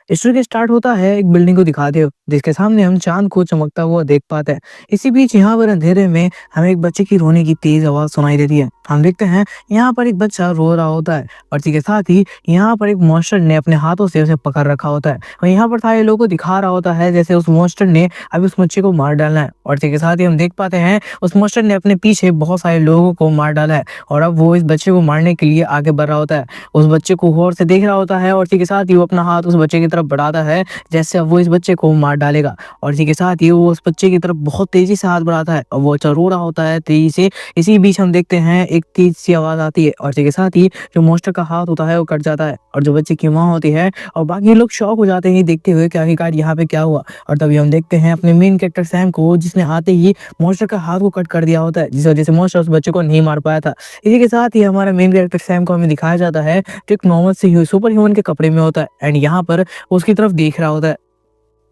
Story start होता है एक बिल्डिंग को दिखाते हुए जिसके सामने हम चांद को चमकता हुआ देख पाते हैं। इसी बीच यहाँ पर अंधेरे में हमें एक बच्चे की रोने की तेज आवाज सुनाई देती है। हम देखते हैं यहाँ पर एक बच्चा रो रहा होता है और इसी के साथ ही यहाँ पर एक मॉन्स्टर ने अपने हाथों से उसे पकड़ रखा होता है और यहाँ पर सारे लोगों को दिखा रहा होता है जैसे उस मॉन्स्टर ने अभी उस बच्चे को मार डालना है। और इसी के साथ ही हम देख पाते हैं उस मॉन्स्टर ने अपने पीछे बहुत सारे लोगों को मार डाला है और अब वो इस बच्चे को मारने के लिए आगे बढ़ रहा होता है। उस बच्चे को गौर से देख रहा होता है और इसी के साथ ही वो अपना हाथ उस बच्चे की तरफ बढ़ाता है जैसे अब वो इस बच्चे को मार डालेगा। और इसी के साथ ही वो उस बच्चे की तरफ बहुत तेजी से हाथ बढ़ाता है और वो बच्चा रो रहा होता है तेजी से। इसी बीच हम देखते हैं एक तेज सी आवाज आती है और इसी के साथ ही जो मॉन्स्टर का हाथ होता है वो कट जाता है और जो बच्चे की माँ होती है और बाकी लोग शॉक हो जाते हैं देखते हुए कि आखिरकार यहाँ पे क्या हुआ। और तभी हम देखते हैं अपने मेन कैरेक्टर सैम को जिसने आते ही मॉन्स्टर का हाथ को कट कर दिया होता है जिस वजह से मॉन्स्टर उस बच्चे को नहीं मार पाया था। इसी के साथ ही हमारा मेन कैरेक्टर सैम को हमें दिखाया जाता है जो एक नॉर्मल से सुपर ह्यूमन के कपड़े में होता है एंड यहाँ पर वो उसकी तरफ देख रहा होता है।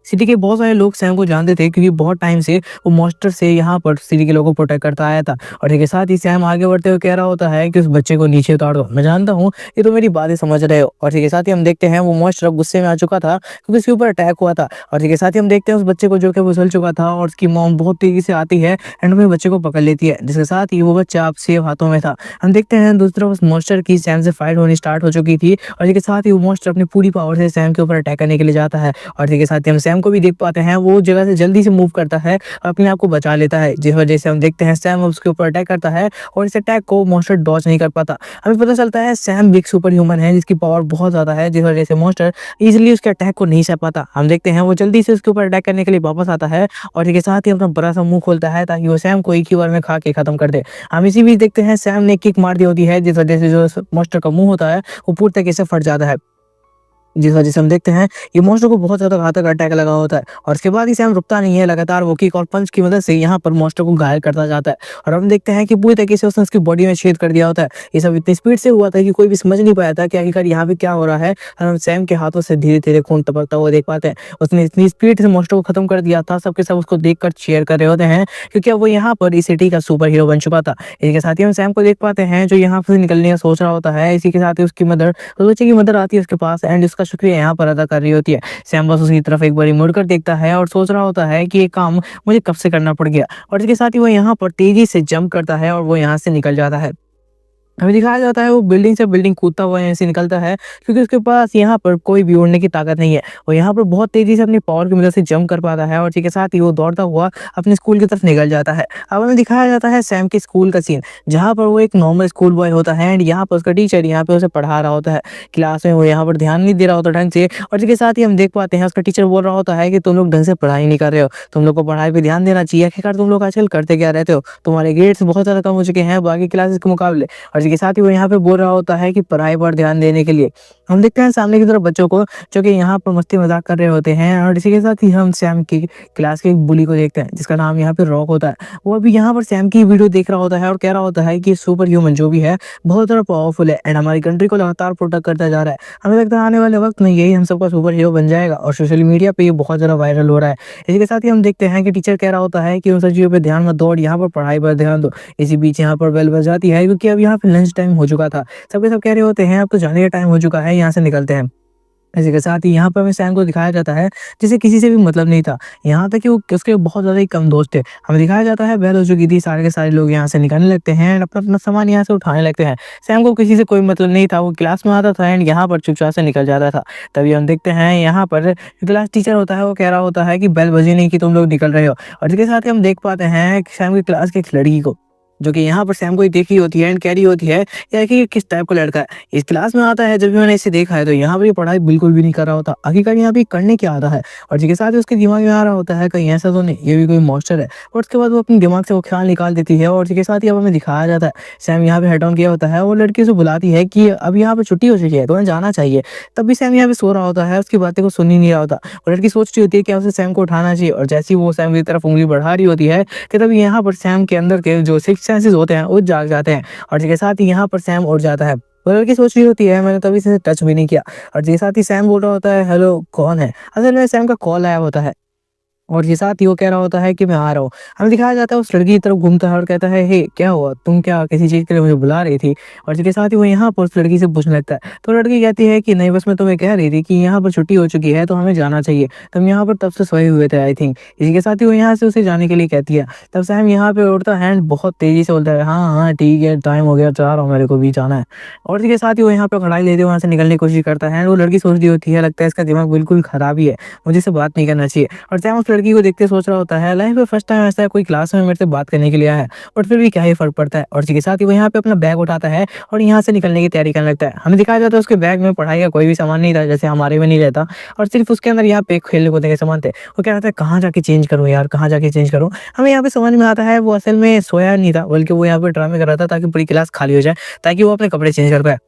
सिटी के बहुत सारे लोग सैम को जानते थे क्योंकि बहुत टाइम से वो मॉन्स्टर से यहाँ पर सिटी के लोगों को प्रोटेक्ट करता आया था। और इसके साथ ही सैम आगे बढ़ते हुए कह रहा होता है कि उस बच्चे को नीचे उतार दो, मैं जानता हूँ ये तो मेरी बातें समझ रहे हो। और इसके साथ ही हम देखते हैं वो मॉन्स्टर अब गुस्से में आ चुका था क्योंकि उसके ऊपर अटैक हुआ था। और इसके साथ ही हम देखते हैं उस बच्चे को जो कि फिसल चुका था और उसकी मॉम बहुत तेजी से आती है एंड अपने बच्चे को पकड़ लेती है जिसके साथ ही वो बच्चा अब सेफ हाथों में था। हम देखते हैं दूसरी तरफ उस मॉन्स्टर की सैम से फाइट होनी स्टार्ट हो चुकी थी और इसके साथ ही वो मॉन्स्टर अपनी पूरी पावर से सैम के ऊपर अटैक करने के लिए जाता है। और इसके साथ ही हम सैम को भी देख पाते हैं वो जगह से जल्दी से मूव करता है और अपने आप को बचा लेता है जिस वजह से हम देखते हैं सैम उसके ऊपर अटैक करता है और इस अटैक को मॉन्स्टर डॉज नहीं कर पाता। हमें पता चलता है सैम बिग सुपर ह्यूमन है जिसकी पावर बहुत ज्यादा है जिस वजह से मॉन्स्टर इजीली उसके अटैक को नहीं सह पाता। हम देखते हैं वो जल्दी से उसके ऊपर अटैक करने के लिए वापस आता है और इसके साथ ही अपना बड़ा सा मुंह खोलता है ताकि वो सैम को एक ही बार में खा के खत्म कर दे। हम इसी बीच देखते हैं सैम ने किक मार दी होती है जिस वजह से जो मॉन्स्टर का मुंह होता है वो पूरी तरीके से फट जाता है जिस वजह से हम देखते हैं ये मॉन्स्टर को बहुत ज्यादा घातक अटैक लगा होता है। और उसके बाद ही सैम रुकता नहीं है, लगातार वो किक और पंच की मदद से यहाँ पर मॉन्स्टर को घायल करता जाता है और हम देखते हैं कि पूरी तरीके से उसने उसकी बॉडी में छेद कर दिया होता है। ये सब इतनी स्पीड से हुआ था कि कोई भी समझ नहीं पाया था कि आखिरकार यहाँ पे क्या हो रहा है और हम सैम के हाथों से धीरे धीरे खून टपकता हुआ देख पाते हैं। उसने इतनी स्पीड से मॉन्स्टर को खत्म कर दिया था, सबके सब उसको देख कर चीयर कर रहे होते हैं क्योंकि अब वो यहाँ पर इस सिटी का सुपर हीरो बन चुका था। इसके साथ ही हम सैम को देख पाते हैं जो यहाँ से निकलने का सोच रहा होता है। इसी के साथ ही उसकी मदर, उस बच्चे की मदर आती है उसके पास एंड उसका शुक्रिया यहाँ पर अदा कर रही होती है। सैम बस उसकी तरफ एक बारी मुड़कर देखता है और सोच रहा होता है कि ये काम मुझे कब से करना पड़ गया। और इसके साथ ही वो यहाँ पर तेजी से जंप करता है और वो यहाँ से निकल जाता है। हमें दिखाया जाता है वो बिल्डिंग से बिल्डिंग कूदता हुआ यहाँ से निकलता है क्योंकि उसके पास यहाँ पर कोई भी उड़ने की ताकत नहीं है। वो यहाँ पर बहुत तेजी से अपनी पावर की मदद से जंप कर पाता है और इसी के साथ ही वो दौड़ता हुआ अपने स्कूल की तरफ निकल जाता है। अब हमें दिखाया जाता है सैम के स्कूल का सीन जहाँ पर वो एक नॉर्मल स्कूल बॉय होता है एंड यहाँ पर उसका टीचर यहाँ पे उसे पढ़ा रहा होता है क्लास में। वो यहाँ पर ध्यान नहीं दे रहा होता ढंग से और इसके साथ ही हम देख पाते हैं उसका टीचर बोल रहा होता है कि तुम लोग ढंग से पढ़ाई नहीं कर रहे हो, तुम लोग को पढ़ाई पे ध्यान देना चाहिए। आखिरकार तुम लोग आजकल करते क्या रहते हो, तुम्हारे ग्रेड्स बहुत ज्यादा कम हो चुके हैं बाकी क्लासेस के मुकाबले। और इसके साथ ही वो यहाँ पे बोल रहा होता है कि पढ़ाई पर ध्यान देने के लिए। हम देखते हैं सामने की तरफ बच्चों को जो कि यहाँ पर मस्ती मजाक कर रहे होते हैं और इसी के साथ ही हम सैम की क्लास के एक बुली को देखते हैं जिसका नाम यहाँ पे रॉक होता है। वो अभी यहाँ पर सैम की वीडियो देख रहा होता है और कह रहा होता है कि सुपर ह्यूमन जो भी है बहुत ज़्यादा पावरफुल है एंड हमारी कंट्री को लगातार प्रोटेक्ट करता जा रहा है। हमें लगता है आने वाले वक्त में यही हम सबका सुपर हीरो बन जाएगा और सोशल मीडिया पे ये बहुत ज़्यादा वायरल हो रहा है। इसी के साथ ही हम देखते हैं कि टीचर कह रहा होता है कि उन सब चीज़ों पर ध्यान मत दो और यहाँ पर पढ़ाई पर ध्यान दो। इसी बीच यहाँ पर बेल बज जाती है क्योंकि अब यहाँ पे लंच टाइम हो चुका था। सबके सब कह रहे होते हैं अब तो जाने का टाइम हो चुका है, यहाँ से निकलते हैं। इसी के साथ ही यहाँ पर हमें सैम को दिखाया जाता है जिसे किसी से भी मतलब नहीं था, यहाँ तक कि वो उसके बहुत ज़्यादा ही कम दोस्त थे। हमें दिखाया जाता है बेल हो चुकी थी, सारे के सारे लोग यहाँ से निकलने लगते हैं एंड अपना अपना सामान यहाँ से उठाने लगते हैं। सैम को किसी से कोई मतलब नहीं था, वो क्लास में आता था एंड यहाँ पर चुपचाप से निकल जाता था। तभी हम देखते हैं यहाँ पर क्लास टीचर होता है वो कह रहा होता है कि बेल बजी नहीं कि तुम लोग निकल रहे हो। और इसके साथ ही हम देख पाते हैं सैम की क्लास की एक लड़की को जो कि यहाँ पर सैम को ही देखी होती है एंड कह रही होती है यार कि ये किस टाइप का लड़का है, इस क्लास में आता है। जब भी मैंने इसे देखा है तो यहाँ पर ये पढ़ाई बिल्कुल भी नहीं कर रहा होता, आखिरकार यहाँ पे करने क्या आता है। और जिसके साथ ही उसके दिमाग में आ रहा होता है कहीं ऐसा तो नहीं ये भी कोई मॉन्स्टर है। और उसके बाद वो अपने दिमाग से वो ख्याल निकाल देती है और जिसके साथ ही अब हमें दिखाया जाता है सैम यहाँ पे हेड ऑन किया होता है। वो लड़की से बुलाती है कि अब यहाँ पे छुट्टी हो चुकी है, तुम्हें जाना चाहिए। तब भी सैम यहाँ पे सो रहा होता है, उसकी बातें को सुन ही नहीं रहा होता। और लड़की सोच रही होती है कि उसे सैम को उठाना चाहिए और जैसे ही वो सैम की तरफ उंगली बढ़ा रही होती है कि तभी यहाँ पर सैम के अंदर के जो सिक्स सेंसेस होते हैं वो जाग जाते हैं और इसके साथ ही यहाँ पर सैम उड़ जाता है। वो लड़की सोच रही होती है मैंने तभी से टच भी नहीं किया। और जिसके साथ ही सैम बोल रहा होता है हेलो कौन है, असल में सैम का कॉल आया होता है और ये साथ ही वो कह रहा होता है कि मैं आ रहा हूँ। हमें दिखाया जाता है उस लड़की की तरफ घूमता है और कहता है, हे क्या हुआ? तुम क्या किसी चीज़ के लिए मुझे बुला रही थी? और इसके साथ ही वो यहाँ पर उस लड़की से पूछने लगता है। तो लड़की कहती है कि नहीं, बस मैं तुम्हें कह रही थी कि यहाँ पर छुट्टी हो चुकी है तो हमें जाना चाहिए। तुम यहाँ पर तब से सोए हुए थे आई थिंक। इसी के साथ ही वो यहाँ से उसे जाने के लिए कहती है। तब सैम यहाँ पे उड़ता है एंड बहुत तेज़ी से बोलता है, हाँ, हाँ, ठीक है, टाइम हो गया, जा रहा हूँ, मेरे को भी जाना है। और इसी के साथ ही वो यहाँ पे खड़ाई लेते हुए वहाँ से निकलने की कोशिश करता है एंड वो लड़की सोच रही होती है, लगता है इसका दिमाग बिल्कुल खराब ही है, मुझे इससे बात नहीं करना चाहिए। और सैम उस लड़की को देखते सोच रहा होता है, लाइफ में फर्स्ट टाइम ऐसा है कोई क्लास में मेरे से बात करने के लिए आया है, बट फिर भी क्या ही फ़र्क पड़ता है। और इसी के साथ ही वो यहाँ पे अपना बैग उठाता है और यहाँ से निकलने की तैयारी करने लगता है। हमें दिखाया जाता है उसके बैग में पढ़ाई का कोई भी सामान नहीं था, जैसे हमारे में नहीं रहता, और सिर्फ़ उसके अंदर यहाँ पे खेलने कूदने के सामान थे। वो कह रहा था कहाँ जाके चेंज करूँ यार, कहाँ जाके चेंज करूँ? हमें यहाँ पे समझ में आता है वो असल में सोया नहीं था, बल्कि वो यहाँ पे ड्रामे कर रहा था ताकि पूरी क्लास खाली हो जाए, ताकि वो अपने कपड़े चेंज कर पाए।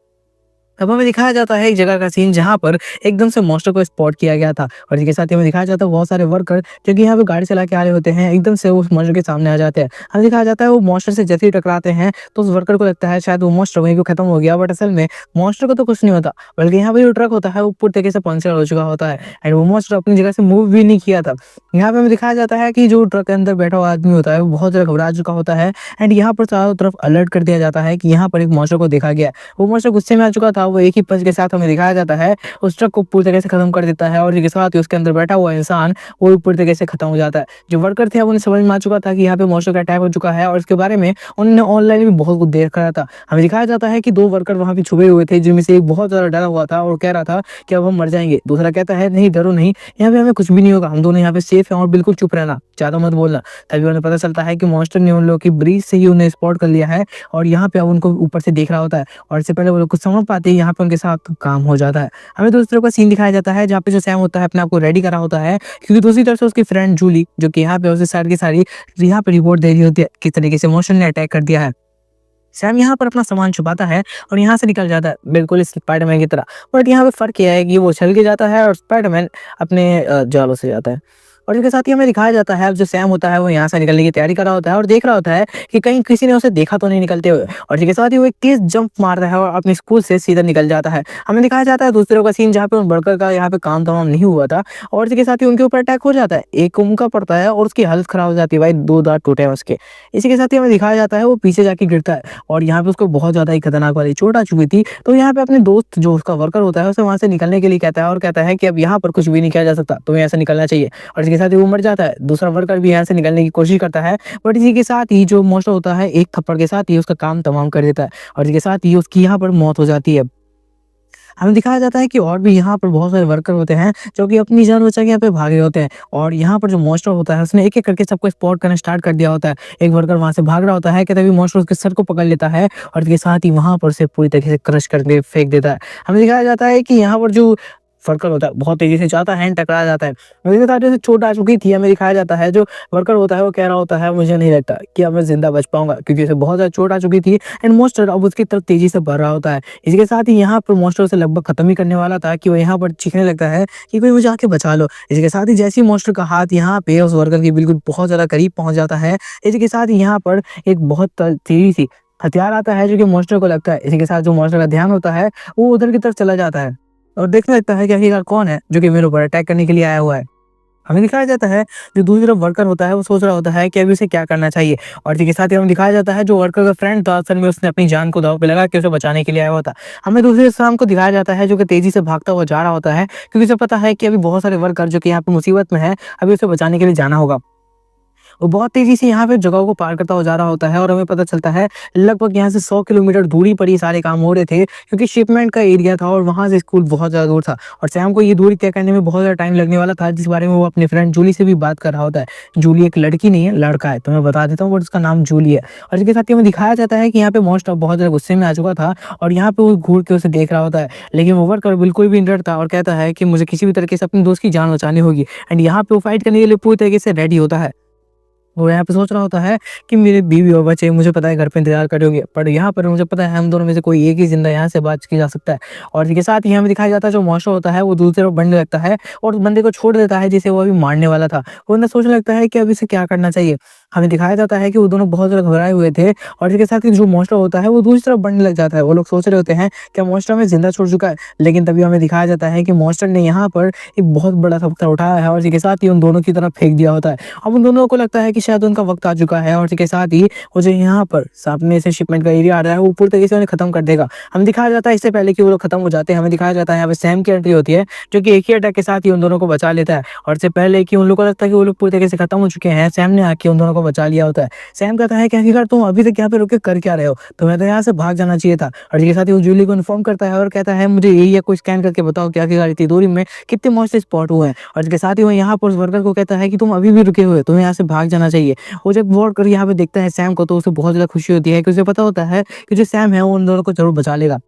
अब हमें दिखाया जाता है एक जगह का सीन जहाँ पर एकदम से मॉन्स्टर को स्पॉट किया गया था और इसके साथ ही हमें दिखाया जाता है बहुत सारे वर्कर जो कि यहाँ पे गाड़ी चला के आ रहे होते हैं, एकदम से उस मॉन्स्टर के सामने आ जाते हैं। हमें दिखाया जाता है वो मॉन्स्टर से जैसे ही टकराते हैं तो उस वर्कर को लगता है शायद वो मॉन्स्टर वहीं पे खत्म हो गया, बट असल में मॉन्स्टर को तो कुछ नहीं होता, बल्कि यहाँ पे जो ट्रक होता है वो पूरी तरीके से पंचर हो चुका होता है एंड वो मॉन्स्टर अपनी जगह से मूव भी नहीं किया था। यहाँ पे हमें दिखाया जाता है कि जो ट्रक के अंदर बैठा हुआ आदमी होता है वो बहुत ज़्यादा घबरा चुका होता है एंड यहाँ पर चारों तरफ अलर्ट कर दिया जाता है कि यहाँ पर एक मॉन्स्टर को देखा गया है। वो मॉन्स्टर गुस्से में आ चुका था, वो एक ही पंच के साथ हमें दिखाया जाता है उस ट्रक को पूरी तरह से खत्म कर देता है और इसके साथ ही उसके अंदर बैठा हुआ इंसान वो भी पूरी तरीके से खत्म हो जाता है। जो वर्कर थे अब उन्हें समझ में आ चुका था कि यहाँ पे मॉन्स्टर का अटैक हो चुका है और इसके बारे में उन्होंने ऑनलाइन भी बहुत कुछ देख रहा था। हमें दिखाया जाता है कि दो वर्कर वहाँ पे छुपे हुए थे जिनमें से एक बहुत ज़्यादा डरा हुआ था और कह रहा था कि अब हम मर जाएंगे। दूसरा कहता है नहीं डरो नहीं, यहाँ पे हमें कुछ भी नहीं होगा, हम दोनों यहाँ पे सेफ हैं और बिल्कुल चुप रहना, ज़्यादा मत बोलना। तभी उन्हें पता चलता है कि मॉन्स्टर ने उन लोगों की ब्रीज से ही उन्हें स्पॉट कर लिया है और यहाँ पे अब उनको ऊपर से देख रहा होता है और इससे पहले वो लोग कुछ समझ पाते हैं यहाँ पे उनके साथ काम हो जाता है। हमें दूसरी तरफ का सीन दिखाया जाता है जहाँ पे जो सैम होता है अपने आप को रेडी करा होता है, क्योंकि दूसरी तरफ से उसकी फ्रेंड जूली जो कि यहाँ पे उसे सारी की सारी यहाँ पे रिपोर्ट दे रही होती है किस तरीके से मॉन्स्टर ने अटैक कर दिया है। सैम यहाँ पर अपना सामान छुपाता है और यहाँ से निकल जाता है बिल्कुल स्पाइडरमैन की तरह, बट यहाँ पे फ़र्क यह है कि वो छल के जाता है और स्पाइडरमैन अपने जालों से जाता है। और इसके साथ ही हमें दिखाया जाता है अब जो सैम होता है वो यहाँ से निकलने की तैयारी कर रहा होता है और देख रहा होता है कि कहीं किसी ने उसे देखा तो नहीं निकलते हुए, और इसके साथ ही वो एक तेज जंप मारता है और अपने स्कूल से सीधा निकल जाता है। हमें दिखाया जाता है दूसरे का सीन जहाँ पे उन वर्कर का यहाँ पे काम तमाम नहीं हुआ था और इसके साथ ही उनके ऊपर अटैक हो जाता है, एक उनका पड़ता है और उसकी हालत खराब हो जाती है, भाई दो दांत टूटे हैं उसके। इसी के साथ ही हमें दिखाया जाता है वो पीछे जाके गिरता है और यहाँ पे उसको बहुत ज़्यादा ही खतरनाक वाली चोट आ चुकी थी। तो यहाँ पे अपने दोस्त जो उसका वर्कर होता है उसे वहाँ से निकलने के लिए कहता है और कहता है कि अब यहाँ पर कुछ भी नहीं किया जा सकता, तुम्हें यहाँ से निकलना चाहिए। और इसके साथ ही वो मर जाता है। दूसरा वर्कर भी यहाँ से निकलने की कोशिश करता है, बट इसी के साथ ही जो मॉन्स्टर होता है एक थप्पड़ के साथ ही उसका काम तमाम कर देता है और इसके साथ ही उसकी यहाँ पर मौत हो जाती है। हमें दिखाया जाता है कि और भी यहाँ पर बहुत सारे वर्कर होते हैं जो कि अपनी जान बचा के यहाँ पे भागे होते हैं और यहाँ पर जो मॉन्स्टर होता है उसने एक एक करके सबको स्पॉट करना स्टार्ट कर दिया होता है। एक वर्कर वहां से भाग रहा होता है कि तभी मॉन्स्टर उसके सर को पकड़ लेता है और इसके साथ ही वहां पर से पूरी तरीके से क्रश करके फेंक देता है। हमें दिखाया जाता है कि यहाँ पर जो वर्कर होता है बहुत तेजी से जाता है एंड टकरा जाता है। इसके साथ जैसे चोट आ चुकी थी हमें दिखाया जाता है जो वर्कर होता है वो कह रहा होता है मुझे नहीं लगता कि अब मैं जिंदा बच पाऊंगा, क्योंकि इसे बहुत ज़्यादा चोट आ चुकी थी एंड मॉन्स्टर अब उसकी तरफ तेजी से बढ़ रहा होता है। इसके साथ ही यहाँ पर मॉन्स्टर उसे लगभग खत्म ही करने वाला था कि वो यहाँ पर चीखने लगता है कि कोई मुझे आके बचा लो। इसके साथ ही जैसे ही मॉन्स्टर का हाथ यहाँ पे उस वर्कर के बिल्कुल बहुत ज़्यादा करीब पहुंच जाता है, इसके साथ ही यहाँ पर एक बहुत तेजी सी हथियार आता है जो कि मॉन्स्टर को लगता है। इसी के साथ जो मॉन्स्टर का ध्यान होता है वो उधर की तरफ चला जाता है और देखने लगता है कि आखिरकार कौन है जो कि मेरे ऊपर अटैक करने के लिए आया हुआ है। हमें दिखाया जाता है जो दूसरी तरफ वर्कर होता है वो सोच रहा होता है कि अभी उसे क्या करना चाहिए, और इसके साथ ही हमें दिखाया जाता है जो वर्कर का फ्रेंड था असल में उसने अपनी जान को दांव पे लगा के उसे बचाने के लिए आया हुआ था। हमें दूसरे शाम को दिखाया जाता है जो कि तेजी से भागता हुआ जा रहा होता है क्योंकि उसे पता है कि अभी बहुत सारे वर्कर जो कि यहाँ पे मुसीबत में है, अभी उसे बचाने के लिए जाना होगा। वो बहुत तेज़ी से यहाँ पे जगहों को पार करता हुआ जा रहा होता है और हमें पता चलता है लगभग यहाँ से 100 किलोमीटर दूरी पर ये सारे काम हो रहे थे क्योंकि शिपमेंट का एरिया था और वहाँ से स्कूल बहुत ज़्यादा दूर था और सैम को ये दूरी तय करने में बहुत ज़्यादा टाइम लगने वाला था, जिस बारे में वो अपने फ्रेंड जूली से भी बात कर रहा होता है। जूली एक लड़की नहीं है, लड़का है, तो मैं बता देता हूँ, बट उसका नाम जूली है। और इसके साथ ही हमें दिखाया जाता है कि यहाँ पे मॉन्स्टर बहुत ज़्यादा गुस्से में आ चुका था और यहाँ पे वो घूर के उसे देख रहा होता है, लेकिन वो वर्कर बिल्कुल भी नहीं डरता और कहता है कि मुझे किसी भी तरीके से अपने दोस्त की जान बचानी होगी एंड यहाँ पे वो फाइट करने के लिए पूरी तरीके से रेडी होता है। वो यहाँ पे सोच रहा होता है कि मेरे बीवी और बच्चे मुझे पता है घर पे इंतजार करोगे, पर यहाँ पर मुझे पता है हम दोनों में से कोई एक ही जिंदा यहाँ से बात की जा सकता है। और इसके साथ ही हमें दिखाया जाता है जो मॉन्स्टर होता है वो दूसरी तरफ बढ़ने लगता है और उस बंदे को छोड़ देता है जिसे वो अभी मारने वाला था। वो ना सोचने लगता है कि अब इसे क्या करना चाहिए। हमें दिखाया जाता है कि वो दोनों बहुत ज़्यादा घबराए हुए थे और इसके साथ ही जो मॉन्स्टर होता है वो दूसरी तरफ बढ़ने लग जाता है। वो लोग सोच रहे होते हैं क्या मॉन्स्टर हमें ज़िंदा छोड़ चुका है? लेकिन तभी हमें दिखाया जाता है कि मॉन्स्टर ने यहाँ पर एक बहुत बड़ा सा पत्थर उठाया है और इसी के साथ ही उन दोनों की तरफ फेंक दिया होता है। अब उन दोनों को लगता है कि शायद उनका वक़्त आ चुका है और इसी के साथ ही वो जो यहाँ पर सामने से शिपमेंट का एरिया आ रहा है वो पूरी तरीके से उन्हें खत्म कर देगा। हमें दिखाया जाता है इससे पहले कि वो लोग खत्म हो जाते हैं, हमें दिखाया जाता है यहाँ पे सैम की एंट्री होती है जो कि एक ही अटैक के साथ ही उन दोनों को बचा लेता है। और इससे पहले कि उन लोगों को लगता है कि वो लोग पूरी तरीके से खत्म हो चुके हैं, सैम ने आके उन दोनों को बचा लिया होता है। सैम कहता है कि आखिरकार तुम अभी तक यहाँ पे रुक के कर क्या रहे हो? तुम्हें तो यहाँ से भाग जाना चाहिए था। और इसके साथ ही वो जूली को इन्फॉर्म करता है और कहता है मुझे ये कोई स्कैन करके बताओ कि आखिरकार इतनी दूरी में कितने मॉन्स्टर स्पॉट हुए हैं। और इसके साथ ही वो यहाँ पर उस वर्कर को कहता है कि तुम अभी भी रुके हुए हो, तुम्हें यहाँ से भाग जाना चाहिए। वो जब वर्कर यहाँ पे देखता है सैम को तो उसे बहुत ज़्यादा खुशी होती है कि उसे पता होता है कि जो सैम है वो उन दोनों को ज़रूर बचा लेगा।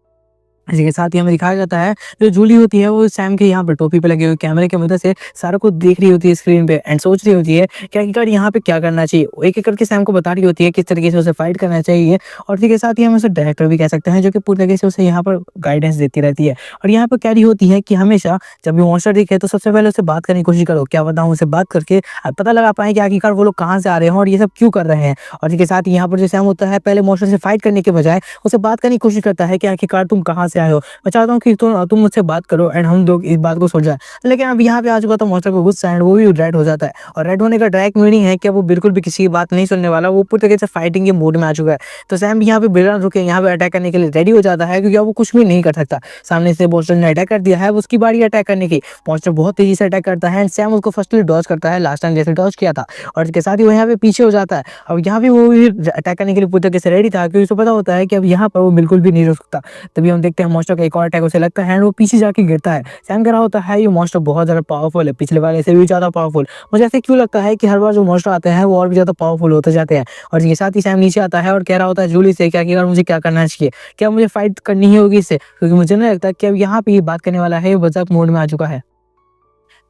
इसी के साथ ही हमें दिखाया जाता है जो जूली होती है वो सैम के यहाँ पर टोपी पे लगे हुए कैमरे की मदद से सारा कुछ देख रही होती है स्क्रीन पे एंड सोच रही होती है कि आखिरकार यहाँ पे क्या करना चाहिए। वो एक एक करके सैम को बता रही होती है किस तरीके से उसे फाइट करना चाहिए। और इसी के साथ ही हम उसे डायरेक्टर भी कह सकते हैं जो कि पूरी तरीके से उसे यहाँ पर गाइडेंस देती रहती है। और यहाँ पर कैरी होती है कि हमेशा जब भी मॉन्स्टर दिखे तो सबसे पहले उससे बात करने की कोशिश करो, क्या बताऊँ उसे बात करके आप पता लगा पाए कि आखिरकार वो लोग कहाँ से आ रहे हैं और ये सब क्यों कर रहे हैं। और इसके साथ ही यहाँ पर जो सैम होता है पहले मॉन्स्टर से फाइट करने के बजाय उसे बात करने की कोशिश करता है कि आखिरकार तुम कहाँ से आए हो, मैं चाहता हूँ कि तुम मुझसे बात करो एंड हम लोग इस बात को सुलझाएं। लेकिन अब यहाँ पे आ चुका था मॉन्स्टर को गुस्सा एंड वो भी रेड हो जाता है। और रेड होने का डायरेक्ट मीनिंग है कि वो बिल्कुल भी किसी की बात नहीं सुनने वाला, वो पूरी तरीके से फाइटिंग के मोड में आ चुका है। तो सैम यहाँ पे बिना रुके यहाँ पे अटैक करने के लिए रेडी हो जाता है क्योंकि अब वो कुछ भी नहीं कर सकता। सामने से मॉन्स्टर ने अटैक कर दिया है, उसकी बारी अटैक करने की। मॉन्स्टर बहुत तेजी से अटैक करता है एंड सैम उसको फर्स्टली डॉज करता है, लास्ट टाइम जैसे डॉज किया था। और इसके साथ ही वो यहाँ पे पीछे हो जाता है। अब यहाँ पे वो भी अटैक करने के लिए पूरी तरीके से रेडी था क्योंकि उसको पता होता है कि अब यहाँ पर वो बिल्कुल भी नहीं रुक सकता। तभी हम देखते हैं मॉन्स्टर का एक और अटैक उसे लगता है एंड वो पीछे जाके गिरता है। सैम कह रहा होता है ये मॉन्स्टर बहुत ज़्यादा पावरफुल है, पिछले वाले से भी ज़्यादा पावरफुल। मुझे ऐसे क्यों लगता है कि हर बार जो मॉन्स्टर आते हैं वो और भी ज़्यादा पावरफुल होते जाते हैं। और इसके साथ ही सैम नीचे आता है और कह रहा होता है जूली से क्या कि मुझे क्या करना चाहिए, क्या मुझे फाइट करनी ही होगी इससे, क्योंकि मुझे नहीं लगता कि अब यहाँ पे ये बात करने वाला है, मजाक मोड में आ चुका है।